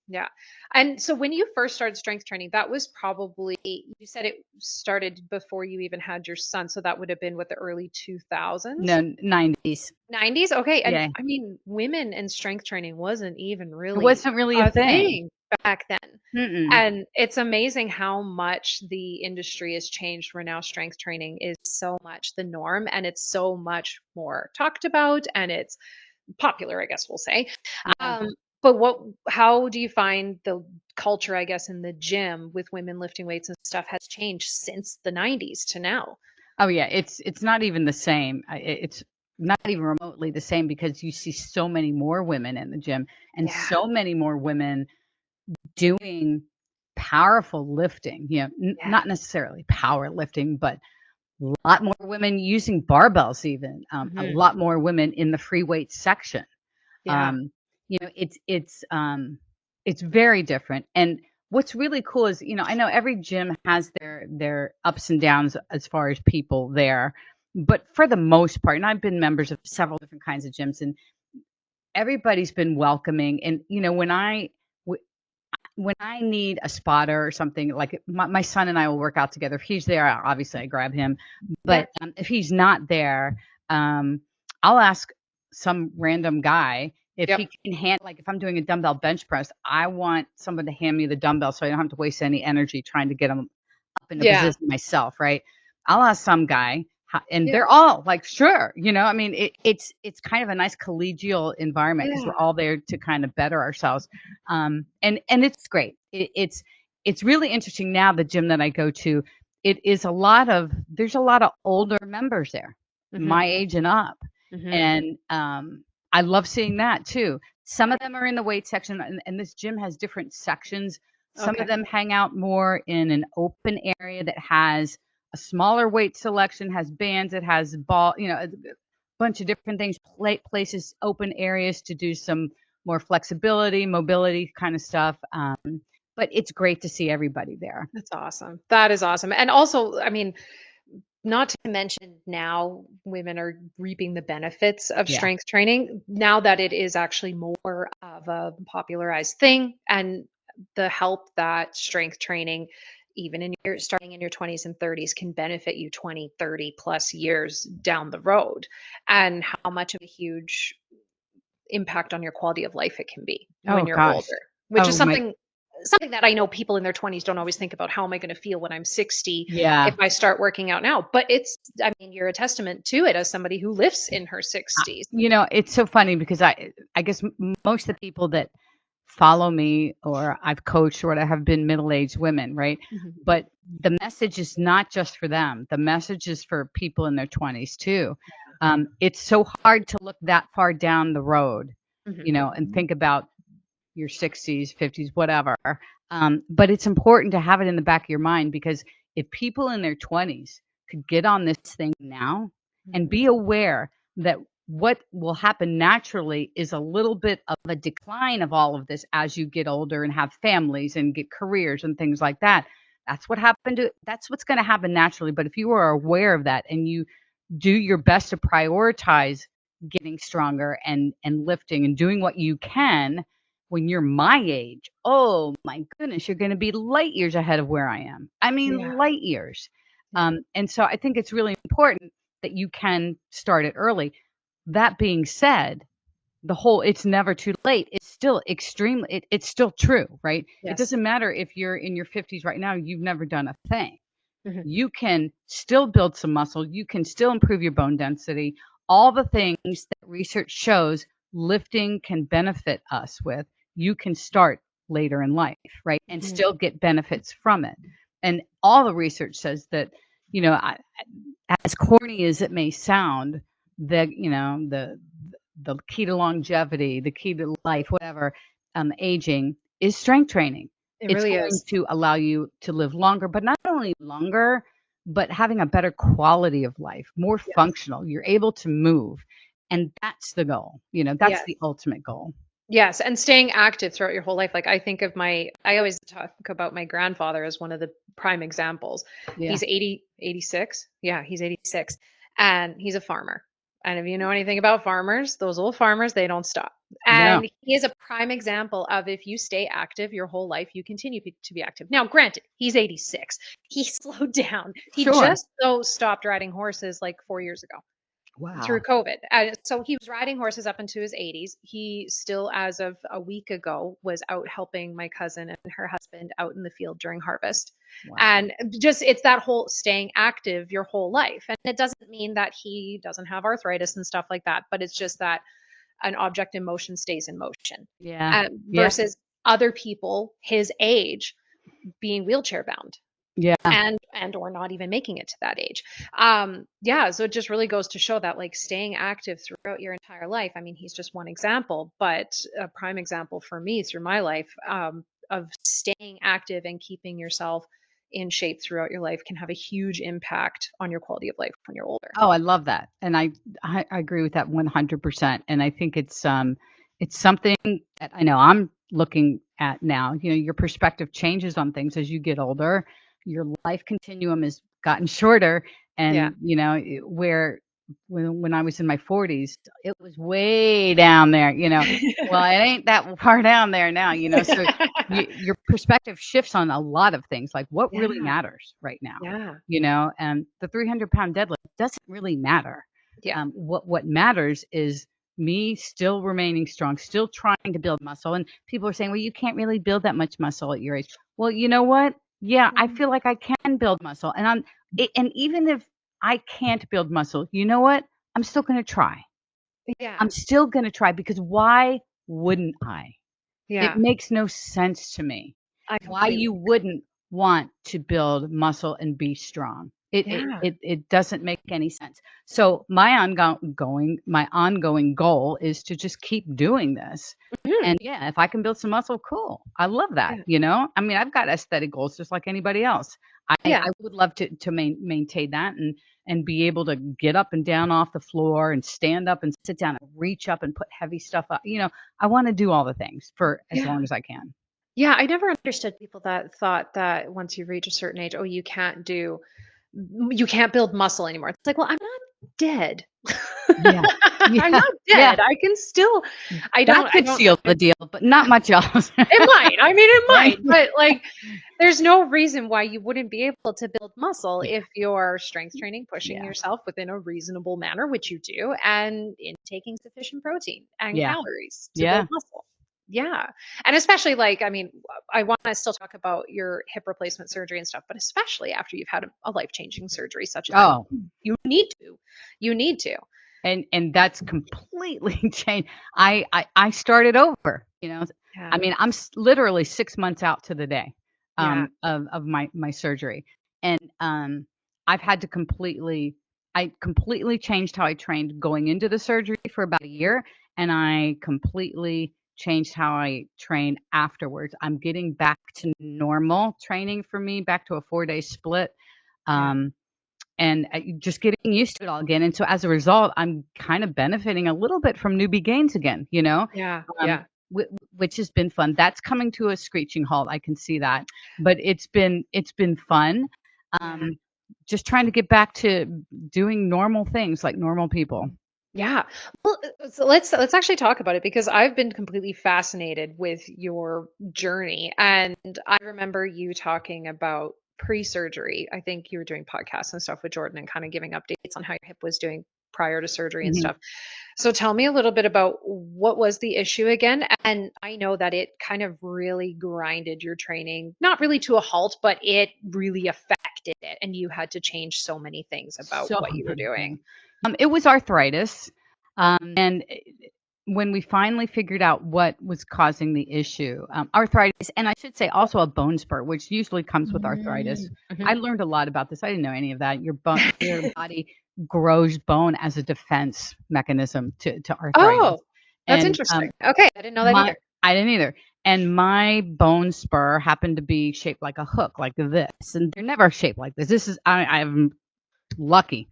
Yeah. And so when you first started strength training, that was probably, you said it started before you even had your son. So that would have been what, the early 2000s, No, 90s. 90s. Okay. And Yeah. I mean, women in strength training wasn't even It really wasn't really a a thing. thing back then. Mm-mm. And it's amazing how much the industry has changed, where now strength training is so much the norm, and it's so much more talked about, and it's popular, I guess we'll say. Yeah. Um, but how do you find the culture, I guess, in the gym with women lifting weights and stuff has changed since the 90s to now? Oh, yeah, it's not even the same. It's not even remotely the same because you see so many more women in the gym and Yeah. so many more women doing powerful lifting, Yeah. not necessarily power lifting, but a lot more women using barbells even, a Mhm. lot more women in the free weight section. Yeah. Um, it's very different. And what's really cool is, I know every gym has their ups and downs as far as people there, but for the most part, and I've been members of several different kinds of gyms, and everybody's been welcoming. And when I need a spotter or something, like my son and I will work out together. If he's there, obviously I grab him. Yeah. But if he's not there, um, I'll ask some random guy if he Yep. can like if I'm doing a dumbbell bench press, I want someone to hand me the dumbbell so I don't have to waste any energy trying to get them up in a Yeah. position myself, right? I'll ask some guy, and Yeah. they're all like, sure, I mean, it's kind of a nice collegial environment because Yeah. we're all there to kind of better ourselves, and it's great. It's really interesting now. The gym that I go to, there's a lot of older members there, Mhm. my age and up, Mhm. and I love seeing that too. Some of them are in the weight section, and this gym has different sections. Some of Okay. them hang out more in an open area that has a smaller weight selection, has bands, it has a bunch of different things, places, open areas to do some more flexibility, mobility kind of stuff. But it's great to see everybody there. That's awesome. That is awesome. And also, I mean, not to mention, now women are reaping the benefits of Yeah. strength training now that it is actually more of a popularized thing, and the help that strength training, even in your starting in your 20s and 30s, can benefit you 20, 30 plus years down the road, and how much of a huge impact on your quality of life it can be when Oh you're gosh. older, which is Oh my. something that I know people in their 20s don't always think about. How am I going to feel when I'm 60 if Yeah. I start working out now? But I mean, you're a testament to it as somebody who lives in her I 60s. It's so funny because I guess most of the people that follow me or I've coached or what have been middle-aged women, right? Mhm. But the message is not just for them. The message is for people in their 20s too. It's so hard to look that far down the road, Mhm. and think about your 60s, 50s, whatever. But it's important to have it in the back of your mind, because if people in their 20s could get on this thing now and Mhm. be aware that what will happen naturally is a little bit of a decline of all of this as you get older and have families and get careers and things like that. That's what's going to happen naturally. But if you are aware of that and you do your best to prioritize getting stronger and lifting and doing what you can when you're my age, oh my goodness, you're going to be light years ahead of where I am. I mean, Yeah. light years. Yeah. And so I think it's really important that you can start it early. That being said, the whole it's never too late, it's still extremely, it's still true, right? It Yes. doesn't matter if you're in your 50s right now, you've never done a thing. Mhm. You can still build some muscle. You can still improve your bone density. All the things that research shows lifting can benefit us with, you can start later in life, right? And Mhm. still get benefits from it. And all the research says that, as corny as it may sound, that, the key to longevity, the key to life, whatever, aging is strength training. It It's really going is. to allow you to live longer, but not only longer, but having a better quality of life, more Yes. functional. You're able to move. And that's the goal. That's Yes. the ultimate goal. Yes, and staying active throughout your whole life. Like I always talk about my grandfather as one of the prime examples. Yeah. He's 80, 86. Yeah, he's 86. And he's a farmer. And if you know anything about farmers, those old farmers, they don't stop. No. And he is a prime example of if you stay active your whole life, you continue to be active. Now, granted, he's 86. He slowed down. He Sure. just so stopped riding horses like 4 years ago through Wow. COVID. So he was riding horses up into his 80s. He still, as of a week ago, was out helping my cousin and her husband out in the field during harvest. Wow. And just it's that whole staying active your whole life. And it doesn't mean that he doesn't have arthritis and stuff like that, but it's just that an object in motion stays in motion Yeah. Yeah. versus other people his age being wheelchair bound Yeah. and or not even making it to that age. Yeah, so it just really goes to show that like staying active throughout your entire life. I mean, he's just one example, but a prime example for me through my life, of staying active and keeping yourself in shape throughout your life can have a huge impact on your quality of life when you're older. Oh, I love that. And I agree with that 100%. And I think it's something that I know I'm looking at now. Your perspective changes on things as you get older. Your life continuum has gotten shorter, Yeah. and where when I was in my 40s, it was way down there. Well, it ain't that far down there now. So your perspective shifts on a lot of things, like what really Yeah. matters right now. Yeah. And the 300-pound deadlift doesn't really matter. Yeah. What matters is me still remaining strong, still trying to build muscle. And people are saying, well, you can't really build that much muscle at your age. Well, you know what? Yeah, I Mhm. feel like I can build muscle. And even if I can't build muscle, you know what? I'm still going to try. Yeah. I'm still going to try, because why wouldn't I? It Yeah. makes no sense to me I why completely you wouldn't want to build muscle and be strong. It it Yeah. it, it doesn't make any sense. So my ongoing goal is to just keep doing this. Mhm. And yeah, if I can build some muscle, cool. I love that. Yeah. I mean, I've got aesthetic goals just like anybody else. I, Yeah. I would love to maintain that and be able to get up and down off the floor and stand up and sit down and reach up and put heavy stuff up. I want to do all the things for as Yeah. long as I can. Yeah, I never understood people that thought that once you reach a certain age, oh, you can't build muscle anymore. It's like, well, I'm not dead. Yeah. I'm Yeah. not Yeah. dead. I can still That I could don't seal the deal, but not much else. it might. I mean, it Right? might, but like there's no reason why you wouldn't be able to build muscle Yeah. if you're strength training, pushing Yeah. yourself within a reasonable manner, which you do, and taking sufficient protein and Yeah. calories to build Yeah. muscle. Yeah. And especially like, I mean, I want to still talk about your hip replacement surgery and stuff, but especially after you've had a life-changing surgery such as that, Oh, you need to. You need to. and that's completely changed. I started over. I Yeah. mean, I'm literally 6 months out to the day Yeah. of my surgery. And I've had to completely I completely changed how I trained going into the surgery for about a year, and I completely changed how I train afterwards. I'm getting back to normal training for me, back to a 4-day split. Yeah. Um, and just getting used to it all again. And so as a result, I'm kind of benefiting a little bit from newbie gains again, Yeah. um, Yeah. which has been fun. That's coming to a screeching halt. I can see that, but it's been fun. Yeah. Um, just trying to get back to doing normal things like normal people. Yeah. Well, so let's actually talk about it because I've been completely fascinated with your journey, and I remember you talking about pre-surgery. I think you were doing podcasts and stuff with Jordan and kind of giving updates on how your hip was doing prior to surgery and Mhm. stuff. So tell me a little bit about what was the issue again? And I know that it kind of really grinded your training, not really to a halt, but it really affected it, and you had to change so many things about So what you were many doing. things. It was arthritis. And when we finally figured out what was causing the issue, arthritis, and I should say also a bone spur, which usually comes with arthritis. Mm, I mhm. learned a lot about this. I didn't know any of that. Your body grows bone as a defense mechanism to arthritis. Oh, that's And interesting. Okay, I didn't know that my either. I didn't either. And my bone spur happened to be shaped like a hook, like this. And they're never shaped like this. This is I'm lucky.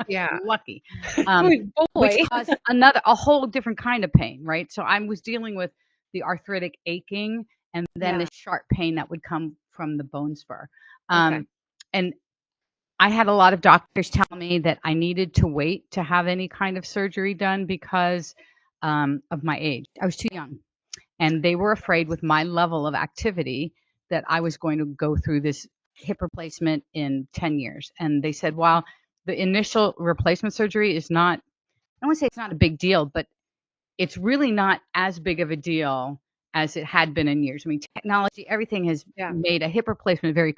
Yeah. Lucky, Good which boy. caused a whole different kind of pain, right? So I was dealing with the arthritic aching and then the Yeah. sharp pain that would come from the bone spur. Okay. And I had a lot of doctors tell me that I needed to wait to have any kind of surgery done because of my age. I was too young, and they were afraid with my level of activity that I was going to go through this hip replacement in 10 years. And they said, while the initial replacement surgery is not, I don't want to say it's not a big deal, but it's really not as big of a deal as it had been in years. I mean, technology, everything has Yeah. made a hip replacement very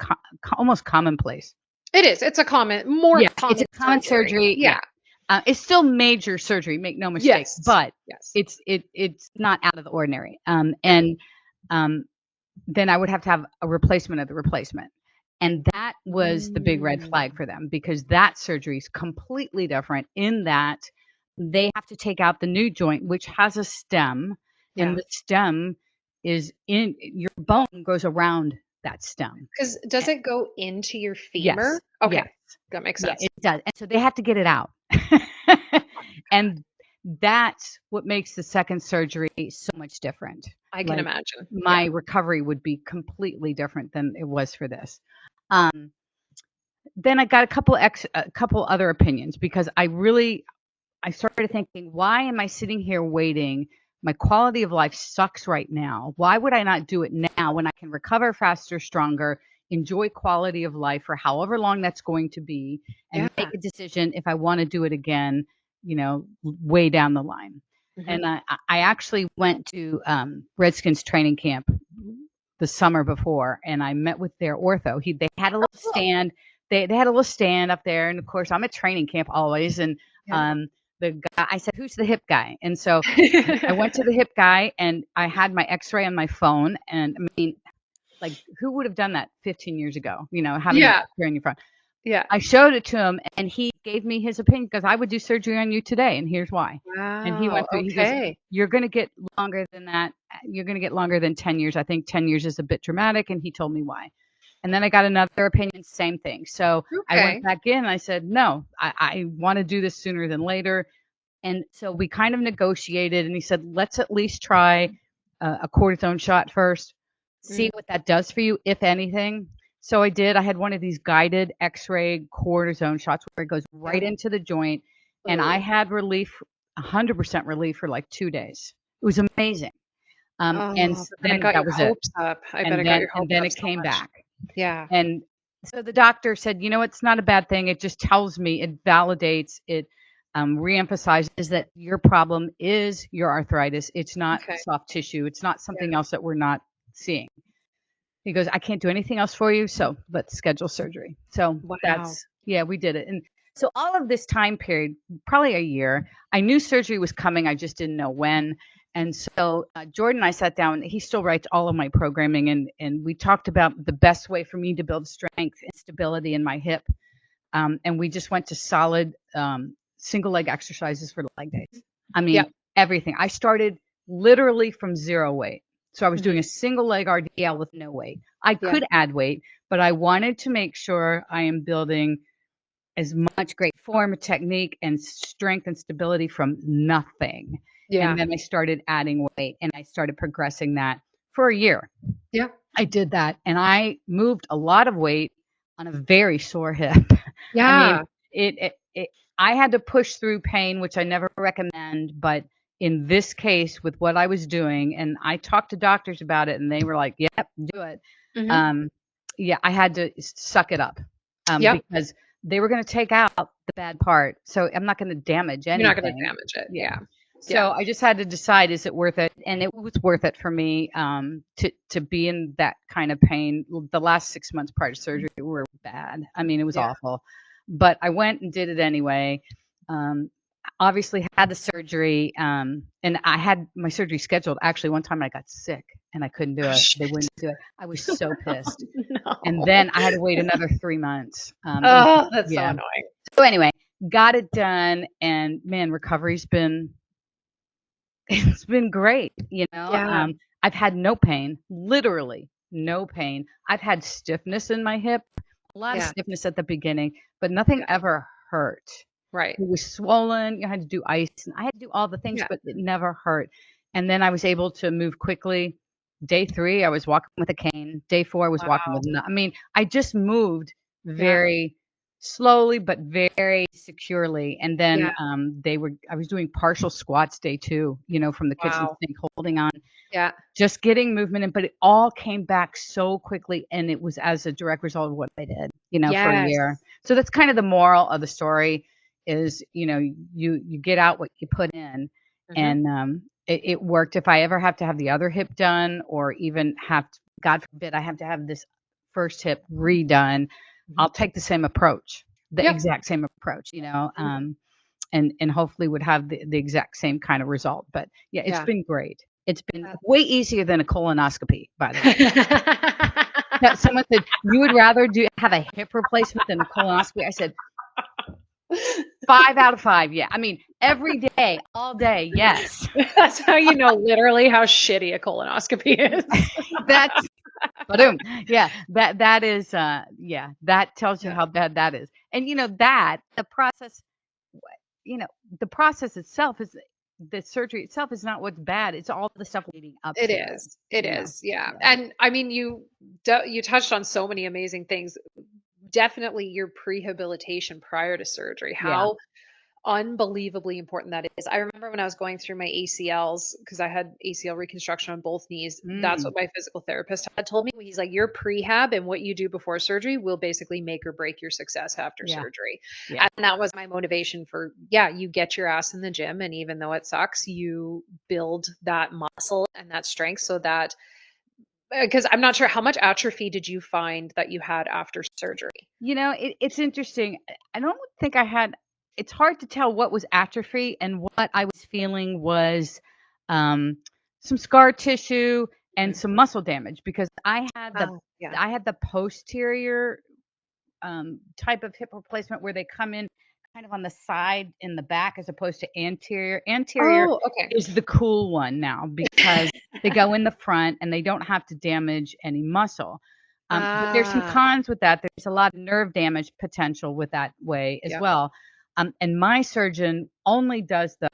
almost commonplace. It is. It's a more Yeah, it's common a common surgery. surgery. Yeah, Yeah. it's still major surgery. Make no mistake, Yes. but Yes. it's not out of the ordinary. Yeah. And um, then I would have to have a replacement of the replacement. And that was the big red flag Mm. for them because that surgery is completely different in that they have to take out the new joint, which has a stem, and Yeah. the stem is in your bone goes around that stem. Because does it go into your Yes, femur? yes, Okay. That makes yeah, sense. it does, and so they have to get it out. And that's what makes the second surgery so much different. I can Like, imagine. my Yeah. recovery would be completely different than it was for this. Um, then I got a couple other opinions because I started thinking, why am I sitting here waiting? My quality of life sucks right now. Why would I not do it now when I can recover faster, stronger, enjoy quality of life for however long that's going to be, and make Yeah. a decision if I want to do it again, way down the line. Mhm. And I actually went to Redskins training camp the summer before, and I met with their ortho. They had a little Oh, stand. They had a little stand up there, and of course, I'm at training camp always, and yeah. um, the guy, I said, "Who's the hip guy?" And so I went to the hip guy, and I had my X-ray on my phone, and I mean, like, who would have done that 15 years ago? Having an Yeah. X-ray on your phone. Yeah. I showed it to him, and he gave me his opinion because I would do surgery on you today, and here's why. And he Wow. went through. He goes, Okay. "You're going to get longer than that. You're going to get longer than 10 years. I think 10 years is a bit dramatic." And he told me why. And then I got another opinion, same thing. So I went Okay. back in and I said, no, I want to do this sooner than later. And so we kind of negotiated, and he said, let's at least try a cortisone shot first, see Mm. what that does for you, if anything. So I did. I had one of these guided X-ray cortisone shots where it goes Yeah. right into the joint, and I Oh. had relief, 100% relief for like 2 days. It was amazing. And Oh, and it then got that your was it. hopes up. I bet And it got then your and hopes then up it so came much. back. Yeah. And so the doctor said, it's not a bad thing. It just tells me, it validates, it reemphasizes that your problem is your arthritis. It's not Okay. soft tissue. It's not Yeah. something else that we're not seeing. He goes, I can't do anything else for you, so let's schedule surgery. So Wow. yeah, we did it. And so all of this time period, probably a year, I knew surgery was coming. I just didn't know when. And so Jordan and I sat down. He still writes all of my programming, and we talked about the best way for me to build strength and stability in my hip. And we just went to solid single leg exercises for the leg days. I Yeah. mean, everything. I started literally from 0 weight. So I was doing a single leg RDL with no weight. I Yeah. could add weight, but I wanted to make sure I am building as much great form, technique, and strength and stability from nothing. Yeah. And then I started adding weight, and I started progressing that for a year. Yeah. I did that, and I moved a lot of weight on a very sore hip. I mean, Yeah. I had to push through pain, which I never recommend, but in this case, with what I was doing, and I talked to doctors about it, and they were like, "Yep, do it." Mm-hmm. Um, yeah, I had to suck it up, Yep. because they were going to take out the bad part, so I'm not going to damage You're not going to anything. damage it. Yeah. Yeah. So I just had to decide, is it worth it? And it was worth it for me, to be in that kind of pain. The last 6 months prior to surgery were bad. I mean, it was Yeah. awful. But I went and did it anyway. Um, Obviously had the surgery, and I had my surgery scheduled. Actually, one time I got sick and I couldn't do Oh, it. They shit. wouldn't do it. I was so pissed. And No. then I had to wait another 3 months. Oh, that's so Yeah. annoying. So anyway, got it done, and man, recovery's been it's been great, Yeah. I've had no pain, literally no pain. I've had stiffness in my hip, a lot of Yeah. stiffness at the beginning, but nothing Yeah. ever hurt. Right. It was swollen, you had to do ice, and I had to do all the things, Yeah. but it never hurt. And then I was able to move quickly. Day 3, I was walking with a cane. Day 4, I was walking Wow. with I mean, I just moved Yeah. very slowly but very securely. And then, Yeah. I was doing partial squats day 2, from the kitchen Wow. sink, holding on, Yeah. just getting movement in, but it all came back so quickly, and it was as a direct result of what I did, for a Yes. year. So that's kind of the moral of the story is, you get out what you put in, Mm-hmm. and it worked. If I ever have to have the other hip done, or even have to, God forbid, I have to have this first hip redone, Mm-hmm. I'll take the same approach, the Yep. exact same approach, Mhm. and hopefully would have the exact same kind of result. But yeah, it's Yeah. been great. It's been That's way easier than a colonoscopy, by the way. Yeah, someone said, "You would rather have a hip replacement than a colonoscopy?" I said, 5 out of 5, yeah. I mean, every day, all day, yes. That's how you know literally how shitty a colonoscopy is. That's Ba-doom. Yeah, that is, yeah, that tells you Yeah. how bad that is. And that the process, you know, the process itself is the surgery itself is not what's bad. It's all the stuff leading up It to it. is. It is. Yeah. Yeah. And I mean, you touched on so many amazing things. Definitely your prehabilitation prior to surgery. Yeah. How unbelievably important that is. I remember when I was going through my ACLs, because I had ACL reconstruction on both knees. That's what Mm, my physical therapist had told me. He's like, your prehab and what you do before surgery will basically make or break your success after yeah. surgery. Yeah. And that was my motivation for, yeah, you get your ass in the gym. And even though it sucks, you build that muscle and that strength so that, because I'm not sure how much atrophy did you find that you had after surgery? It's interesting. I don't think I had it's hard to tell what was atrophy and what I was feeling was, um, some scar tissue and Mhm. some muscle damage, because Oh, yeah. I had the posterior, type of hip replacement where they come in kind of on the side in the back as opposed to anterior. Anterior Oh, okay. is the cool one now because they go in the front and they don't have to damage any muscle. But there's some Ah, cons with that. There's a lot of nerve damage potential with that way as yeah. well. And my surgeon only does the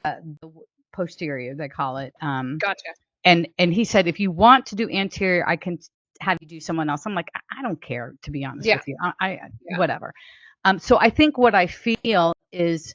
posterior, they call it. Gotcha. And he said, if you want to do anterior, I can have you do someone else. I'm like, I don't care, to be honest Yeah. with you. I Yeah. whatever. So I think what I feel is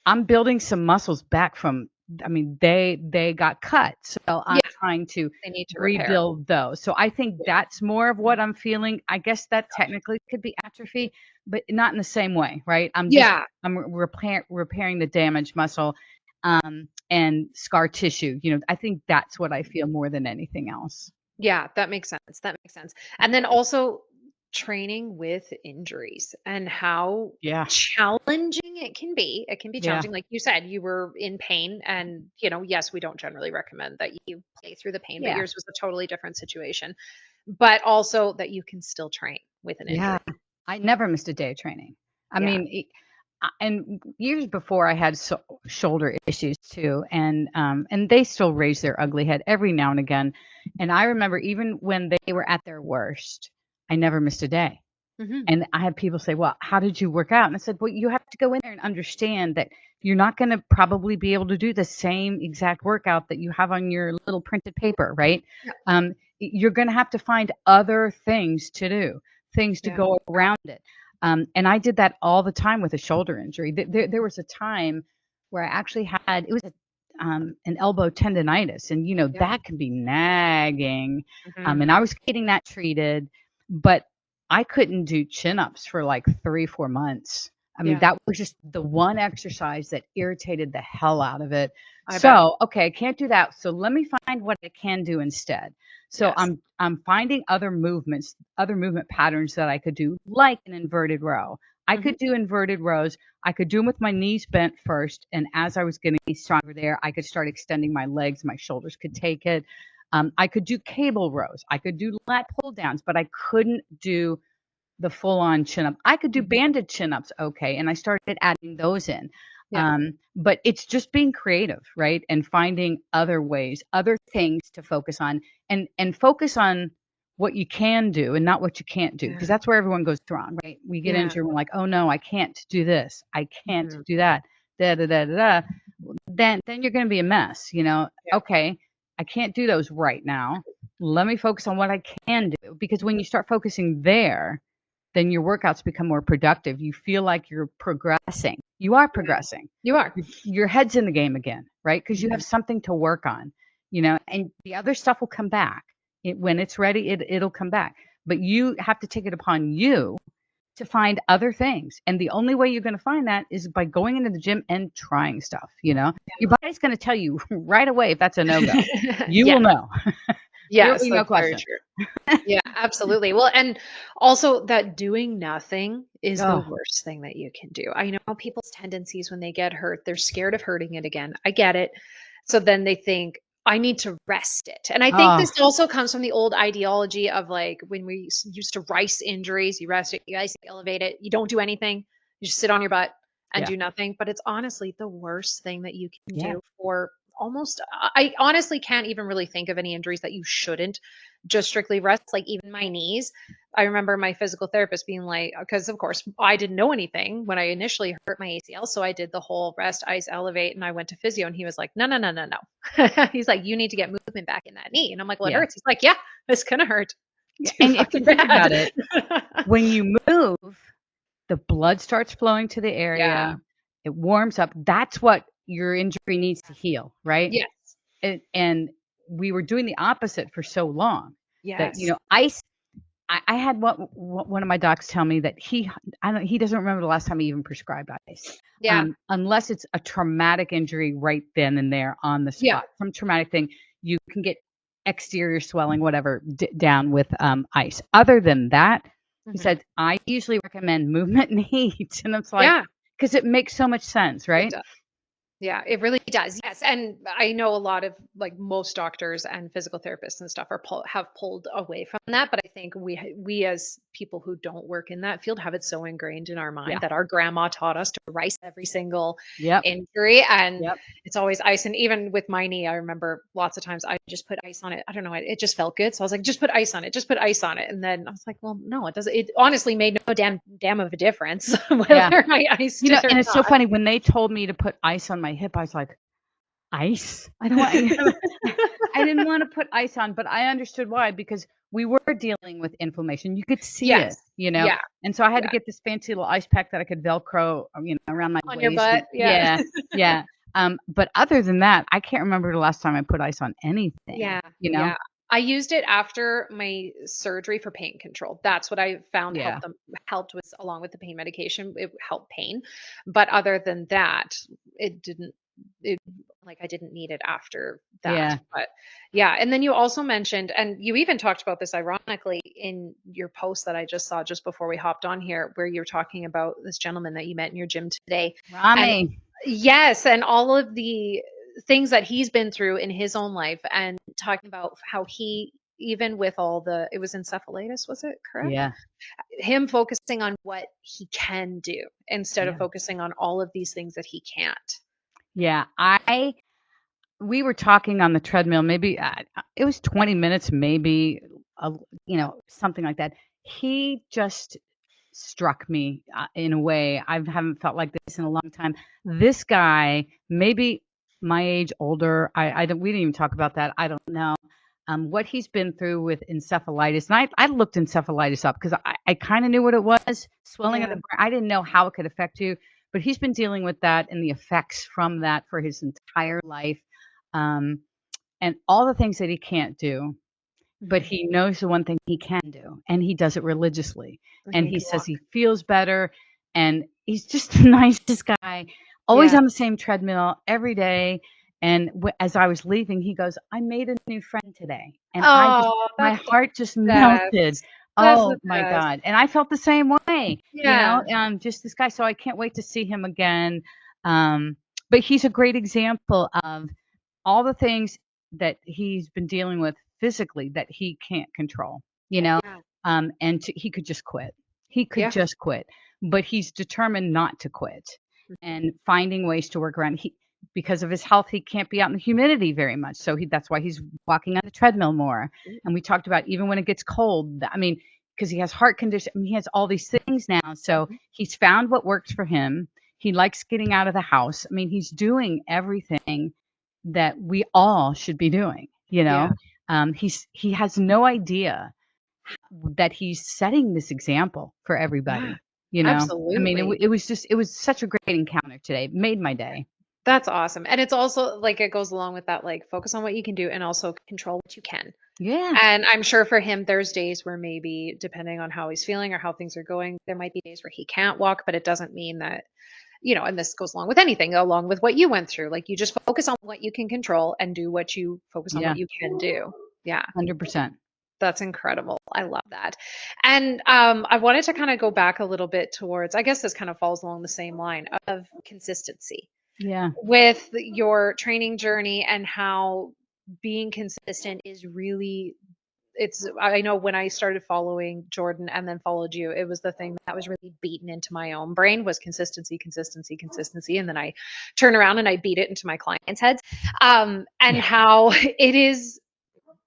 I'm building some muscles back from. I mean, they got cut, so I'm Yeah. trying to They need to repair. rebuild those. So I think Yeah. that's more of what I'm feeling. I guess that Gotcha. technically could be atrophy, but not in the same way, right? Yeah. I'm repairing the damaged muscle, and scar tissue. I think that's what I feel more than anything else. Yeah. That makes sense. That makes sense. And then also training with injuries and how Yeah, challenging it can be. It can be yeah, challenging. Like you said, you were in pain. And, yes, we don't generally recommend that you play through the pain, but yeah, yours was a totally different situation. But also that you can still train with an yeah. injury. I never missed a day of training. I mean, and years before I had shoulder issues too, and they still raise their ugly head every now and again. And I remember even when they were at their worst, I never missed a day. Hmm. And I had people say, "Well, how did you work out?" And I said, "Well, you have to go in there and understand that you're not going to probably be able to do the same exact workout that you have on your little printed paper, right? Yeah. You're going to have to find other things to do, things to Yeah. go around it." And I did that all the time with a shoulder injury. There was a time where I actually had it was an elbow tendonitis, and Yeah. that can be nagging. Hmm. And I was getting that treated, but I couldn't do chin-ups for like 3, 4 months. I mean, Yeah. that was just the one exercise that irritated the hell out of it. I bet. So, okay, I can't do that. So let me find what I can do instead. So Yes. I'm finding other movement patterns that I could do, like an inverted row. I Hmm. could do inverted rows. I could do them with my knees bent first, and as I was getting stronger there, I could start extending my legs. My shoulders could take it. I could do cable rows. I could do lat pull downs, but I couldn't do the full-on chin-up. I could do Hmm. banded chin-ups, okay, and I started adding those in. Yeah. But it's just being creative, right? And finding other ways, other things to focus on, and focus on what you can do and not what you can't do, because Yeah. that's where everyone goes wrong, right? We get Yeah. injured, and we're like, oh no, I can't do this, I can't Hmm. do that, da da da da da. Then you're going to be a mess. Yeah. Okay, I can't do those right now. Let me focus on what I can do, because when you start focusing there, then your workouts become more productive. You feel like you're progressing. You are Yeah. progressing. You are. Your head's in the game again, right? Because you Hmm. have something to work on, and the other stuff will come back. When it's ready, it'll come back. But you have to take it upon you to find other things. And the only way you're going to find that is by going into the gym and trying stuff. Your body's going to tell you right away if that's a no-go. You Yeah. will know. There will Yes, be no that's very question. true. Yeah, absolutely. Well, and also that doing nothing is the Oh, worst thing that you can do. I know people's tendencies when they get hurt, they're scared of hurting it again. I get it. So then they think, I need to rest it. And I think oh, this also comes from the old ideology of like when we used to rice injuries, you rest it, you guys elevate it, you don't do anything, you just sit on your butt and yeah, do nothing. But it's honestly the worst thing that you can yeah. do for almost, I honestly can't even really think of any injuries that you shouldn't just strictly rest, like even my knees. I remember my physical therapist being like, because of course I didn't know anything when I initially hurt my ACL. So I did the whole rest, ice, elevate, and I went to physio and he was like, no, no, no, no, no. He's like, you need to get movement back in that knee. And I'm like, well, it Yeah. hurts. He's like, yeah, it's going to hurt Yeah, too and if you fucking think bad. about it, when you move, the blood starts flowing to the Yeah. area, it warms up. That's what your injury needs to heal, right? Yes. And we were doing the opposite for so long that, Yes. ice. I had one of my docs tell me that he doesn't remember the last time he even prescribed ice, Yeah. unless it's a traumatic injury right then and there on the Yeah. spot, some traumatic thing. You can get exterior swelling, whatever, down with ice. Other than that, he Hmm. said, I usually recommend movement and heat, and it's like, Yeah. because it makes so much sense, It right? does. Yeah, it really does. Yes, and I know a lot of like most doctors and physical therapists and stuff have pulled away from that, but I think we as people who don't work in that field have it so ingrained in our Yeah. mind that our grandma taught us to rice every single Yep. injury, and Yep. it's always ice. And even with my knee, I remember lots of times I just put ice on it. I don't know, it just felt good, so I was like, just put ice on it, just put ice on it, and then I was like, well, no, it doesn't. It honestly made no damn of a difference Yeah. whether I iced it or And it's so not. funny when they told me to put ice on my hip, I was like, ice? I don't want I didn't wanna put ice on, but I understood why, because we were dealing with inflammation. You could see it, Yes. Yeah. and so I had to Yeah. get this fancy little ice pack that I could Velcro, around my On your waist, and butt, yeah. yeah, yeah. But other than that, I can't remember the last time I put ice on anything, Yeah, you know? yeah. I used it after my surgery for pain control. That's what I found Yeah, helped with along with the pain medication, it helped pain. But other than that, it didn't it like I didn't need it after that. yeah, But yeah, and then you also mentioned and you even talked about this ironically in your post that I just saw just before we hopped on here where you're talking about this gentleman that you met in your gym today. And Rami. yes, and all of the things that he's been through in his own life and talking about how he even with it was encephalitis, was it correct? Yeah. Him focusing on what he can do instead of Yeah. focusing on all of these things that he can't. Yeah. We were talking on the treadmill, maybe it was 20 minutes, maybe, uh, something like that. He just struck me in a way I haven't felt like this in a long time. This guy, maybe my age, older. I don't. We didn't even talk about that. I don't know. What he's been through with encephalitis, and I looked encephalitis up because I kind of knew what it was, swelling of Yeah. the brain. I didn't know how it could affect you, but he's been dealing with that and the effects from that for his entire life, um, and all the things that he can't do. But Mhm. he knows the one thing he can do, and he does it religiously, And and he he can says walk. he feels better, and he's just the nicest guy, always Yeah. on the same treadmill every day, and as I was leaving, he goes, "I made a new friend today," and Oh, my that's the heart just melted. best. That's the Oh my best. god, and I felt the same way, Yeah. just this guy, so I can't wait to see him again, but he's a great example of all the things that he's been dealing with physically that he can't control, Yeah. and he could just quit. He could Yeah. just quit, but he's determined not to quit and finding ways to work around. Because of his health, he can't be out in the humidity very much. So that's why he's walking on the treadmill more. And we talked about even when it gets cold, I mean, because he has heart condition, I mean, he has all these things now. So Mhm. he's found what works for him. He likes getting out of the house. I mean, he's doing everything that we all should be doing, Yeah. he has no idea that he's setting this example for Yeah. everybody. I mean, Absolutely. it was such a great encounter today. It made my day. That's awesome. And it's also like it goes along with that, like focus on what you can do and also control what you can. Yeah. And I'm sure for him, there's days where maybe depending on how he's feeling or how things are going, there might be days where he can't walk, but it doesn't mean that, and this goes along with anything, along with what you went through. Like you just focus on what you can control and do what you focus on Yeah. what you can do. Yeah. 100%. That's incredible. I love that. And I wanted to kind of go back a little bit towards, I guess this kind of falls along the same line of consistency Yeah. with your training journey and how being consistent is really I know when I started following Jordan and then followed you, it was the thing that was really beaten into my own brain was consistency, consistency, consistency. And then I turn around and I beat it into my clients' heads. And Yeah. how it is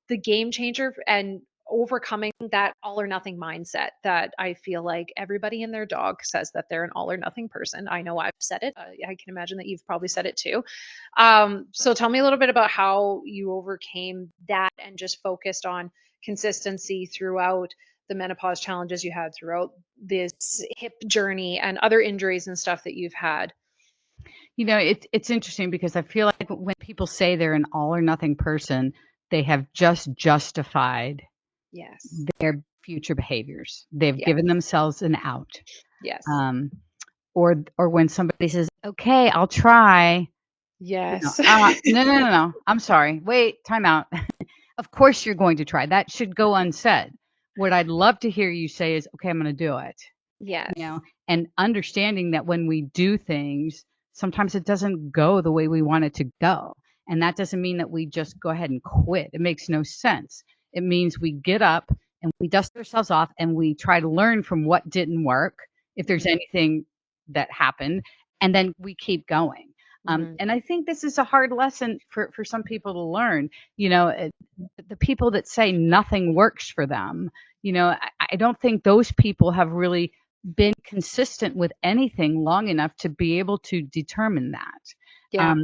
the game changer and overcoming that all or nothing mindset that I feel like everybody and their dog says that they're an all or nothing person. I know I've said it. I can imagine that you've probably said it too. So tell me a little bit about how you overcame that and just focused on consistency throughout the menopause challenges you had throughout this hip journey and other injuries and stuff that you've had. It's interesting because I feel like when people say they're an all or nothing person, they have just justified Yes. their future behaviors. They've Yes. given themselves an out. Yes. Um, or when somebody says, "Okay, I'll try," Yes. no, no, no, no. I'm sorry. Wait, time out. Of course you're going to try. That should go unsaid. What I'd love to hear you say is, "Okay, I'm going to do it." You Yes. know, and understanding that when we do things, sometimes it doesn't go the way we want it to go. And that doesn't mean that we just go ahead and quit. It makes no sense. It means we get up and we dust ourselves off and we try to learn from what didn't work, if there's Mhm. anything that happened, and then we keep going. Mhm. And I think this is a hard lesson for some people to learn. The people that say nothing works for them, I don't think those people have really been consistent with anything long enough to be able to determine that. Yeah.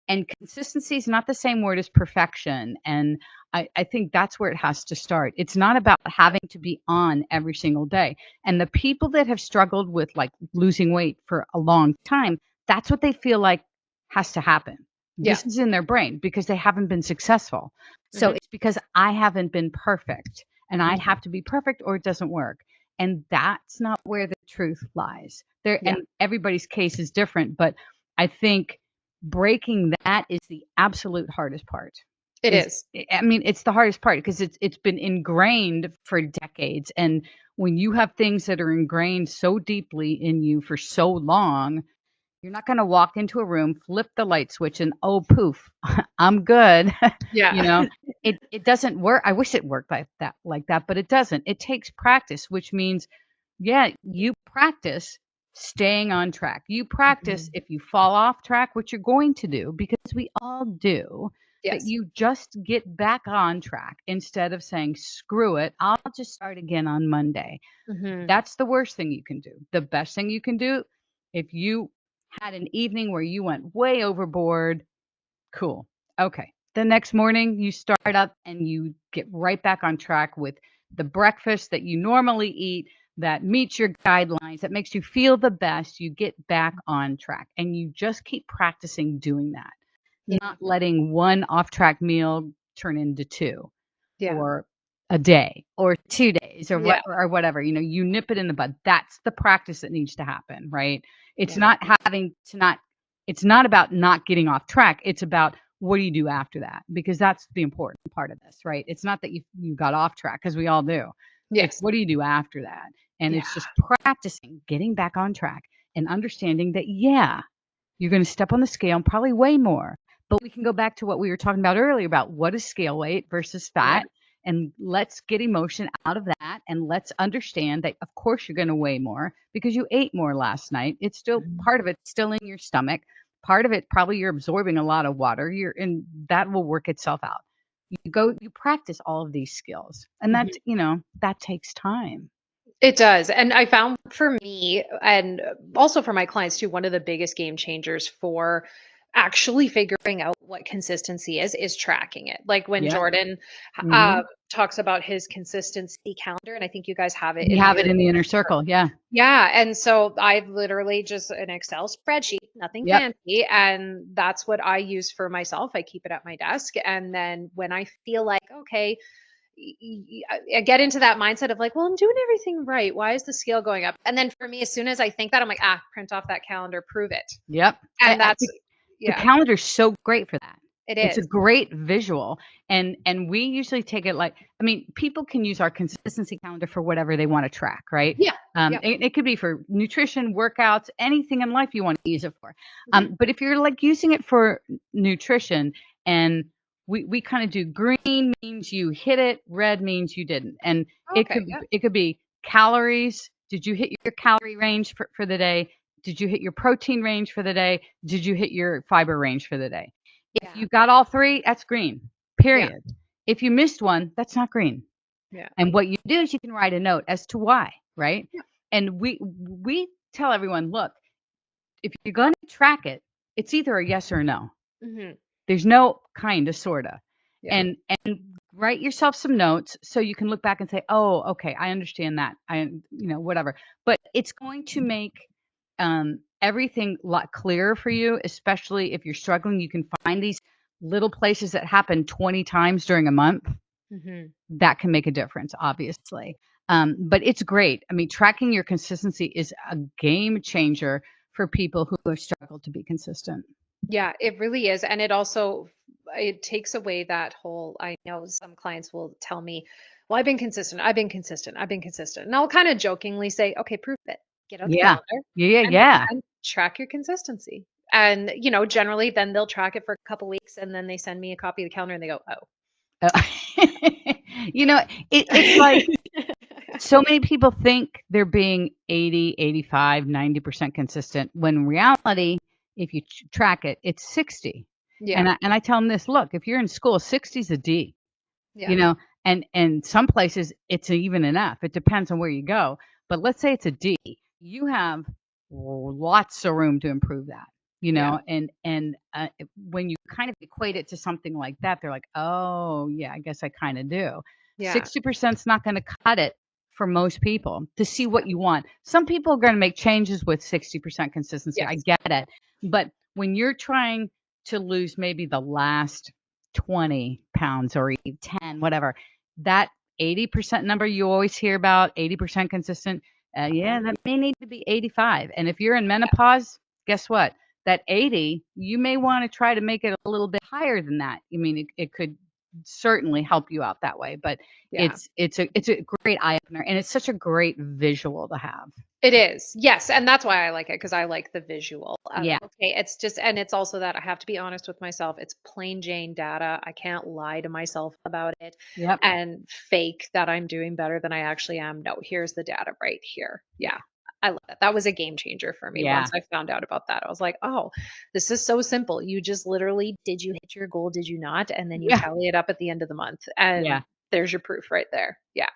And consistency is not the same word as perfection. And I think that's where it has to start. It's not about having to be on every single day. And the people that have struggled with like losing weight for a long time, that's what they feel like has to happen. Yeah. This is in their brain because they haven't been successful. So Mhm. it's because I haven't been perfect and I Mhm. have to be perfect or it doesn't work. And that's not where the truth lies. There Yeah. and everybody's case is different, but I think breaking that is the absolute hardest part. It Is is. I mean, it's the hardest part because it's been ingrained for decades. And when you have things that are ingrained so deeply in you for so long, You're not going to walk into a room, flip the light switch, and oh poof, I'm good. You Yeah. know, it doesn't work. I wish it worked like that, but it doesn't. It takes practice, which means, yeah, you practice staying on track. You practice Mhm. if you fall off track, which you're going to do because we all do, that Yes. you just get back on track instead of saying, screw it, I'll just start again on Monday. Mhm. That's the worst thing you can do. The best thing you can do, if you had an evening where you went way overboard, cool. Okay. The next morning, you start up and you get right back on track with the breakfast that you normally eat that meets your guidelines, that makes you feel the best. You get back on track and you just keep practicing doing that, Yeah. not letting one off track meal turn into two Yeah. or a day or 2 days or Yeah. whatever, you nip it in the bud. That's the practice that needs to happen, right? It's Yeah. not having to not it's not about not getting off track. It's about what do you do after that? Because that's the important part of this, right? It's not that you got off track because we all do. It's Yes. what do you do after that? And Yeah. it's just practicing getting back on track and understanding that, yeah, you're going to step on the scale and probably weigh more. But we can go back to what we were talking about earlier about what is scale weight versus Yeah. fat. And let's get emotion out of that. And let's understand that, of course, you're going to weigh more because you ate more last night. It's still Mhm. part of it, still in your stomach. Part of it, probably you're absorbing a lot of water. And that will work itself out. You practice all of these skills. And Mhm. that takes time. It does. And I found for me and also for my clients too, one of the biggest game changers for actually figuring out what consistency is tracking it. Like when Yeah. Jordan Hmm. talks about his consistency calendar, and I think you guys have it We in have your it in the inner circle. Yeah. yeah, and so I've literally just an Excel spreadsheet, nothing Yep. fancy, and that's what I use for myself. I keep it at my desk, and then when I feel like, okay, I get into that mindset of like, well, I'm doing everything right. Why is the scale going up? And then for me, as soon as I think that, I'm like, print off that calendar, prove it. Yep. And that's, The yeah, calendar's so great for that. it It's a is. great visual, and we usually take it like I mean, people can use our consistency calendar for whatever they wanna track, right? Yeah. Yep. It could be for nutrition, workouts, anything in life you wanna use it for. Hmm. But if you're, like, using it for nutrition and we kinda do green means you hit it, red means you didn't, and Okay. Yeah. it could be calories. Did you hit your calorie range for the day? Did you hit your protein range for the day? Did you hit your fiber range for the day? If Yeah. you got all 3, that's green, Yeah. period. If you missed one, that's not green. Yeah. And what you do is you can write a note as to why, right? Yeah. And we tell everyone, "Look, if you're gonna track it, it's either a yes or a no. Hmm. There's no kinda, sorta." Yeah. And write yourself some notes so you can look back and say, "Oh, okay, I understand that. Whatever." But it's going to make, everything a lot clearer for you, especially if you're struggling. You can find these little places that happen 20 times during a month. Hmm. That can make a difference, obviously. But it's great. I mean, tracking your consistency is a game changer for people who have struggled to be consistent. Yeah, it really is. And it also it takes away that whole I know some clients will tell me, "Well, I've been consistent. I've been consistent. I've been consistent." And I'll kind of jokingly say, "Okay, prove it. Get out the Yeah. calendar Yeah, and yeah. track your consistency." And, generally then they'll track it for a couple weeks and then they send me a copy of the calendar and they go, Uh, you know, it's like "Oh." so many people think they're being 80, 85, 90% consistent when in reality, if you track it, it's 60. Yeah. And I tell them this, look, if you're in school, 60 is a D, Yeah. you know, and some places it's even an F. It depends on where you go. But let's say it's a D. You have lots of room to improve that, Yeah. and when you kind of equate it to something like that, they're like, "Oh, yeah, I guess I kind of do." Yeah. 60% is not going to cut it for most people to see Yeah. what you want. Some people are going to make changes with 60% consistency. I Yes. get it. But when you're trying to lose maybe the last 20 pounds or even 10, whatever, that 80% number you always hear about, 80% consistent, yeah, that may need to be 85. And if you're in Yeah. menopause, guess what? That 80, you may want to try to make it a little bit higher than that. I mean, it could certainly help you out that way. But Yeah. it's a great eye opener, and it's such a great visual to have. It is. Yes, and that's why I like it because I like the visual of, Yeah. okay, it's just and it's also that I have to be honest with myself. It's plain Jane data. I can't lie to myself about it Yep. and fake that I'm doing better than I actually am. No, here's the data right here. Yeah. I love that. That was a game changer for me Yeah. once I found out about that. I was like, "Oh, this is so simple. You just literally did you hit your goal, did you not?" And then you Yeah. tally it up at the end of the month Yeah. and there's your proof right there. Yeah.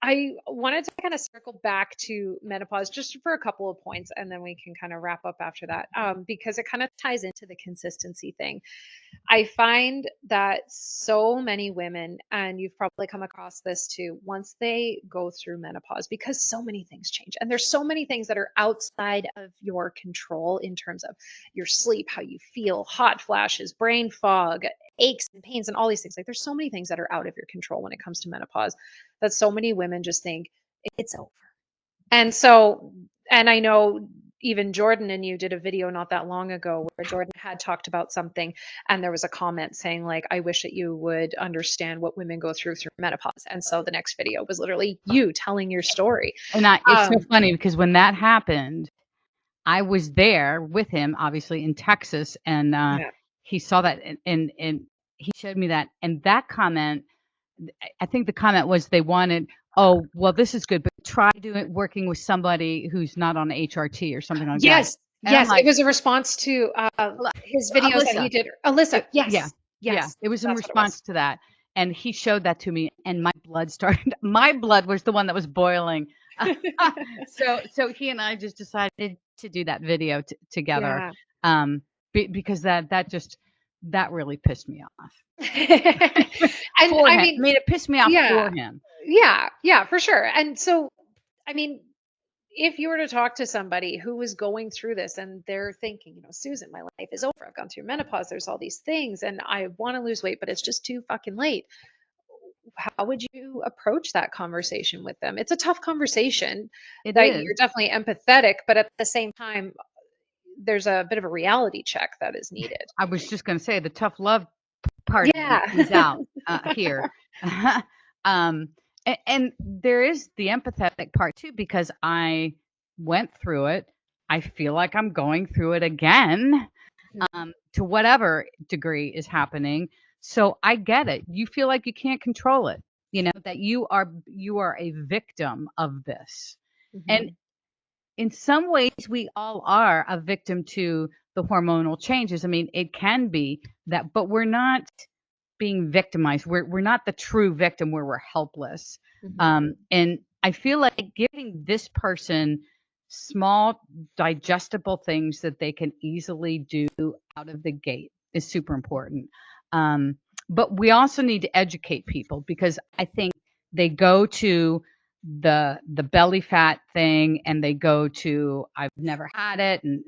I wanted to kind of circle back to menopause just for a couple of points, and then we can kind of wrap up after that, because it kind of ties into the consistency thing. I find that so many women, and you've probably come across this too, once they go through menopause, because so many things change, and there's so many things that are outside of your control in terms of your sleep, how you feel, hot flashes, brain fog, aches and pains, and all these things. Like there's so many things that are out of your control when it comes to menopause that so many women just think it's over. And so, and I know even Jordan and you did a video not that long ago where Jordan had talked about something and there was a comment saying like, I wish that you would understand what women go through menopause. And so the next video was literally you telling your story. And it's so Um, funny because when that happened, I was there with him, obviously in Texas, and yeah. he saw that, and he showed me that, and that comment. I think the comment was they wanted, oh, well, this is good, but try doing working with somebody who's not on HRT or something like that. Yes. And I'm Yes. It like, was a response to his videos that he Alyssa, did. Alyssa. yeah, Yes. yeah, Yes. it was in That's what it was. response to that, and he showed that to me, and my blood started. My blood was the one that was boiling. So he and I just decided to do that video together, Yeah. um, because that really pissed me off And for I him. I mean, mean, it pissed me off yeah. for him. Yeah, yeah, for sure. And so, I mean, if you were to talk to somebody who was going through this and they're thinking, Susan, my life is over. I've gone through menopause. There's all these things and I want to lose weight, but it's just too fucking late. How would you approach that conversation with them? It's a tough conversation It that is. you're definitely empathetic, but at the same time, there's a bit of a reality check that is needed. I was just going to say the tough love part of me Yeah. comes out here. um, and there is the empathetic part too, because I went through it. I feel like I'm going through it again, to whatever degree is happening. So I get it. You feel like you can't control it, that you are a victim of this. And Mhm. in some ways, we all are a victim to the hormonal changes. I mean, it can be that, but we're not being victimized. We're not the true victim where we're helpless. Mhm. And I feel like giving this person small, digestible things that they can easily do out of the gate is super important. Um, but we also need to educate people, because I think they go to the belly fat thing, and they go to I've never had it, and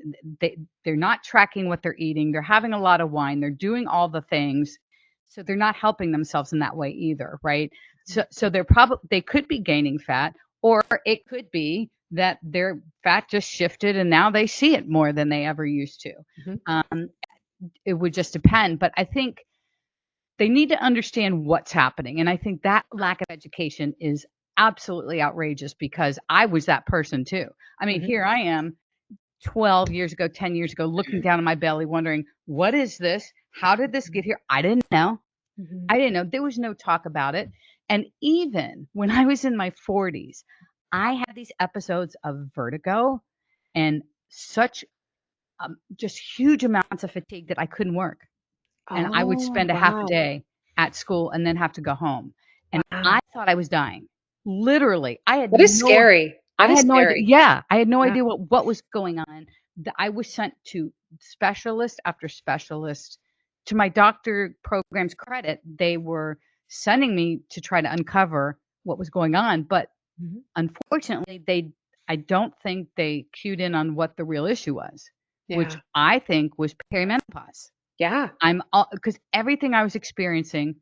they're not tracking what they're eating. They're having a lot of wine. They're doing all the things, so they're not helping themselves in that way either, right? So they could be gaining fat, or it could be that their fat just shifted and now they see it more than they ever used to. Mhm. Um, it would just depend, but I think they need to understand what's happening. And I think that lack of education is absolutely outrageous, because I was that person too. I mean, Mhm. here I am 12 years ago, 10 years ago, looking down on my belly, wondering, what is this? How did this get here? I didn't know. Mhm. I didn't know. There was no talk about it. And even when I was in my 40s, I had these episodes of vertigo and such just huge amounts of fatigue that I couldn't work. And I would Oh, spend a half a wow. day at school and then have to go home. And I Wow. thought I was dying. Literally, That is scary. I That is had no idea. scary. Yeah, I had no Yeah. idea what was going on. I was sent to specialist after specialist. To my doctor program's credit, they were sending me to try to uncover what was going on, but Mhm. unfortunately, I don't think they cued in on what the real issue was, which Yeah. I think was perimenopause. Yeah. I'm because everything I was experiencing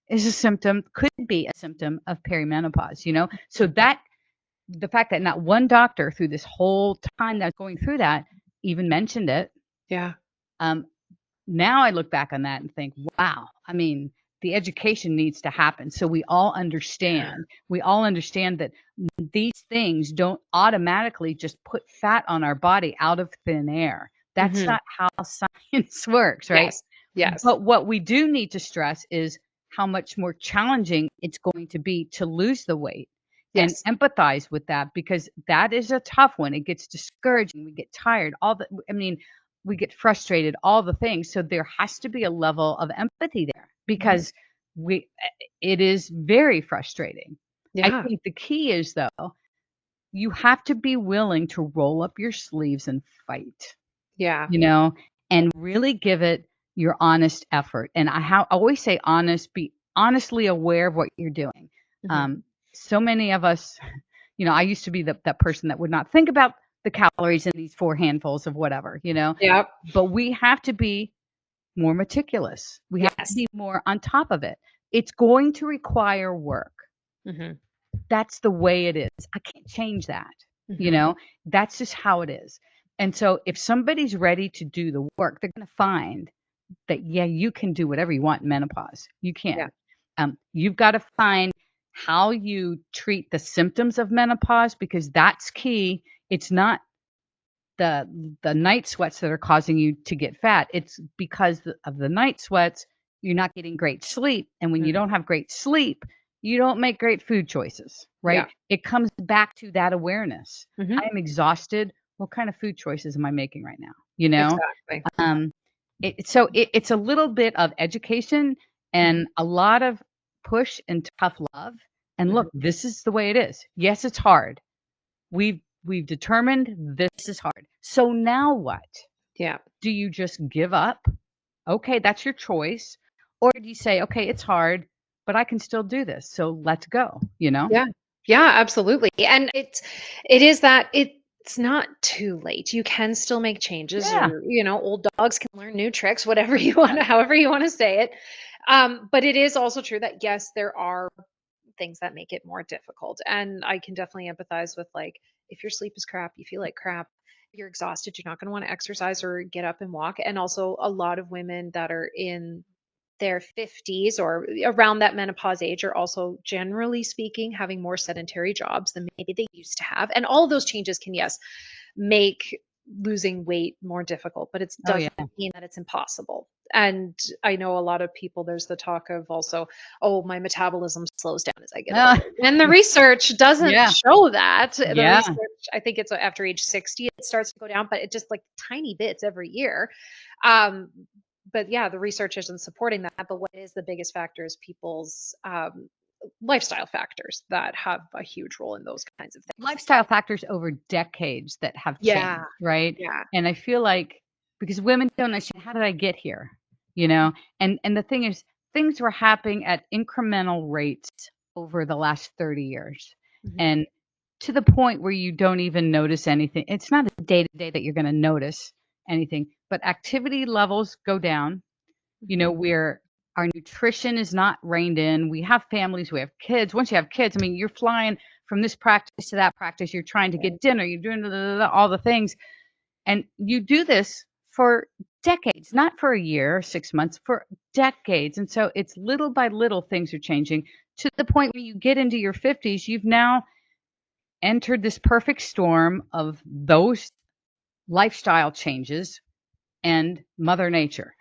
could be a symptom of perimenopause, So that the fact that not one doctor through this whole time that I was going through that even mentioned it. Yeah. Um, Now I look back on that and think, wow, I mean, the education needs to happen so we all Yeah. understand. We all understand that these things don't automatically just put fat on our body out of thin air. That's Mhm. not how science works, right? Yes. Yes. But what we do need to stress is how much more challenging it's going to be to lose the weight and Yes. empathize with that because that is a tough one. It gets discouraging. We get tired. I mean, we get frustrated, all the things. So there has to be a level of empathy there Mhm. because it is very frustrating. I Yeah. think the key is though, you have to be willing to roll up your sleeves and fight, Yeah. you know, and really give it your honest effort. And I always say honest, be honestly aware of what you're doing. Mhm. Um, so many of us, I used to be that person that would not think about the calories in these four handfuls of whatever, Yep. but we have to be more meticulous. We have to Yes. be more on top of it. It's going to require work. Mhm. That's the way it is. I can't change that. You Mhm. know, that's just how it is. And so if somebody's ready to do the work, they're going to find that, yeah, you can do whatever you want in menopause. You Yeah. can. You've got to find how you treat the symptoms of menopause because that's key. It's not the night sweats that are causing you to get fat. It's because of the night sweats, you're not getting great sleep. And when you Mm. don't have great sleep, you don't make great food choices, right? Yeah. It comes back to that awareness. I Mhm. am exhausted. What kind of food choices am I making right now? You know? Exactly. Um, it's a little bit of education Mhm. and a lot of push and tough love. And Mhm. look, this is the way it is. Yes, it's hard. We've determined this is hard. So now what? Yeah. Do you just give up? Okay, that's your choice. Or do you say, okay, it's hard, but I can still do this. So let's go, you know? Yeah. Yeah, absolutely. And it is that it's not too late. You can still make changes Yeah. or, old dogs can learn new tricks, whatever you want to, however you want to say it. But it is also true that yes, there are things that make it more difficult. And I can definitely empathize with like if your sleep is crap, you feel like crap, you're exhausted, you're not going to want to exercise or get up and walk. And also a lot of women that are in their 50s or around that menopause age are also generally speaking having more sedentary jobs than maybe they used to have. And all of those changes can, yes, make losing weight more difficult, but it Oh, yeah. doesn't mean that it's impossible. And I know a lot of people, there's the talk of also, oh, my metabolism slows down as I get older. Ah, And the research doesn't yeah. show that. The Yeah. research, I think it's after age 60, it starts to go down, but it just like tiny bits every year. Um, but yeah, the research isn't supporting that. But what is the biggest factor is people's lifestyle factors that have a huge role in those kinds of things. Lifestyle factors over decades that have Yeah. changed, right? Yeah. And I feel like because women don't understand how did I get here, you know? And the thing is, things were happening at incremental rates over the last 30 years. Mhm. And to the point where you don't even notice anything. It's not a day to day that you're going to notice anything, but activity levels go down. Mhm. Where our nutrition is not reined in. We have families, we have kids. Once you have kids, I mean, you're flying from this practice to that practice. You're trying to get dinner. You're doing all the things. And you do this for decades, not for a year or 6 months, for decades. And so it's little by little things are changing to the point where you get into your 50s, you've now entered this perfect storm of those lifestyle changes and Mother Nature.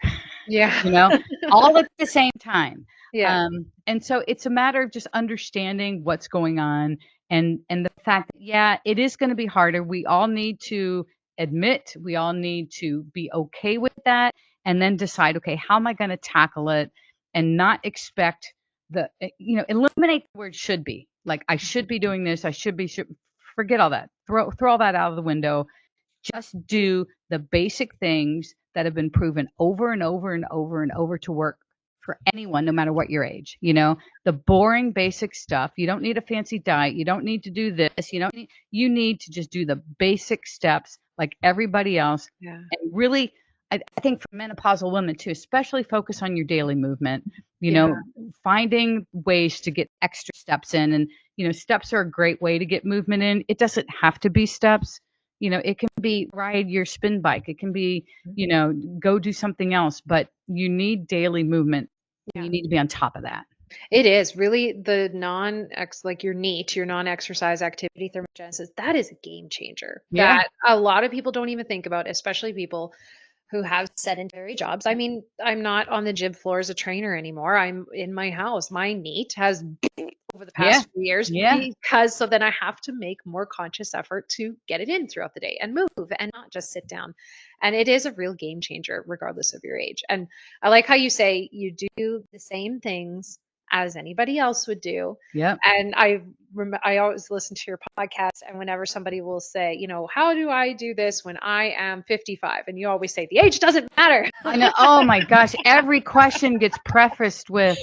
Yeah. you know, all at the same time. Yeah. And so it's a matter of just understanding what's going on and the fact that, yeah, it is going to be harder. We all need to admit, we all need to be okay with that and then decide, okay, how am I going to tackle it and not expect eliminate the word should be. Like I should be doing this, should forget all that. Throw all that out of the window, just do the basic things that have been proven over and over and over and over to work for anyone, no matter what your age. The boring basic stuff. You don't need a fancy diet. You don't need to do this. You need to just do the basic steps like everybody else. Yeah. And really, I think for menopausal women too, especially focus on your daily movement, Yeah. finding ways to get extra steps in. And, steps are a great way to get movement in. It doesn't have to be steps. It can be ride your spin bike. It can be, go do something else, but you need daily movement you need to be on top of that. It is really the like your NEAT, your non-exercise activity thermogenesis. That is a game changer Yeah. that a lot of people don't even think about, especially people who have sedentary jobs. I mean, I'm not on the gym floor as a trainer anymore. I'm in my house. My NEAT has over the Yeah. past few years Yeah. because so then I have to make more conscious effort to get it in throughout the day and move and not just sit down. And it is a real game changer regardless of your age. And I like how you say you do the same things as anybody else would do. Yep. And I always listen to your podcast, and whenever somebody will say, how do I do this when I am 55? And you always say the age doesn't matter. I know. Oh my gosh. Every question gets prefaced with,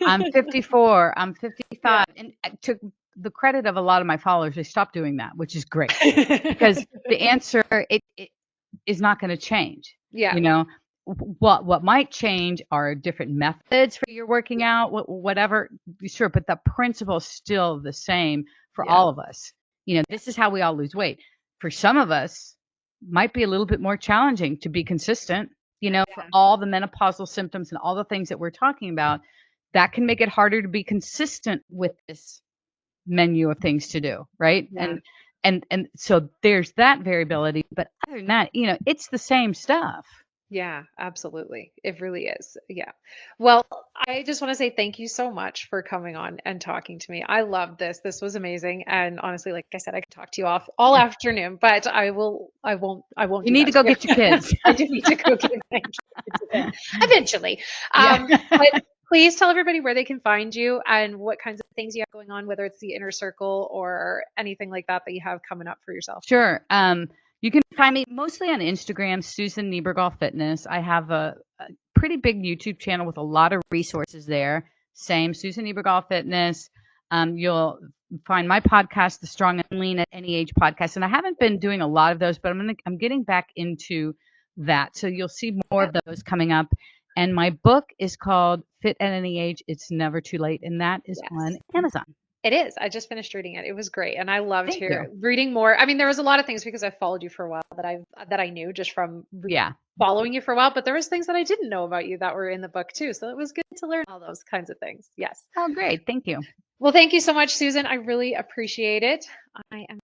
I'm 54, I'm 55. And to the credit of a lot of my followers, they stopped doing that, which is great because the answer, it is not going to change. Yeah. You know, what might change are different methods for your working out, whatever. Sure. But the principle is still the same for Yeah. all of us. This is how we all lose weight. For some of us, might be a little bit more challenging to be consistent, for all the menopausal symptoms and all the things that we're talking about. That can make it harder to be consistent with this menu of things to do, right? Yeah. And so there's that variability, but other than that, it's the same stuff. Yeah, absolutely. It really is. Yeah. Well, I just want to say thank you so much for coming on and talking to me. I loved this. This was amazing. And honestly, like I said, I could talk to you off all afternoon, but I won't You do need that to go to you. get your kids. I do need to go get my kids to bed eventually. Yeah. But please tell everybody where they can find you and what kinds of things you have going on, whether it's the inner circle or anything like that you have coming up for yourself. Sure. You can find me mostly on Instagram, Susan Niebergall Fitness. I have a pretty big YouTube channel with a lot of resources there. Same, Susan Niebergall Fitness. You'll find my podcast, the Strong and Lean at Any Age podcast, and I haven't been doing a lot of those, but I'm getting back into that. So you'll see more of those coming up. And my book is called Fit at Any Age. It's Never Too Late, and that is on Amazon. It is. I just finished reading it. It was great, and I loved Thank you. reading more. I mean, there was a lot of things because I followed you for a while that I knew just from following you for a while, but there was things that I didn't know about you that were in the book too. So it was good to learn all those kinds of things. Yes. Oh, great. Thank you. Well, thank you so much, Susan. I really appreciate it. I am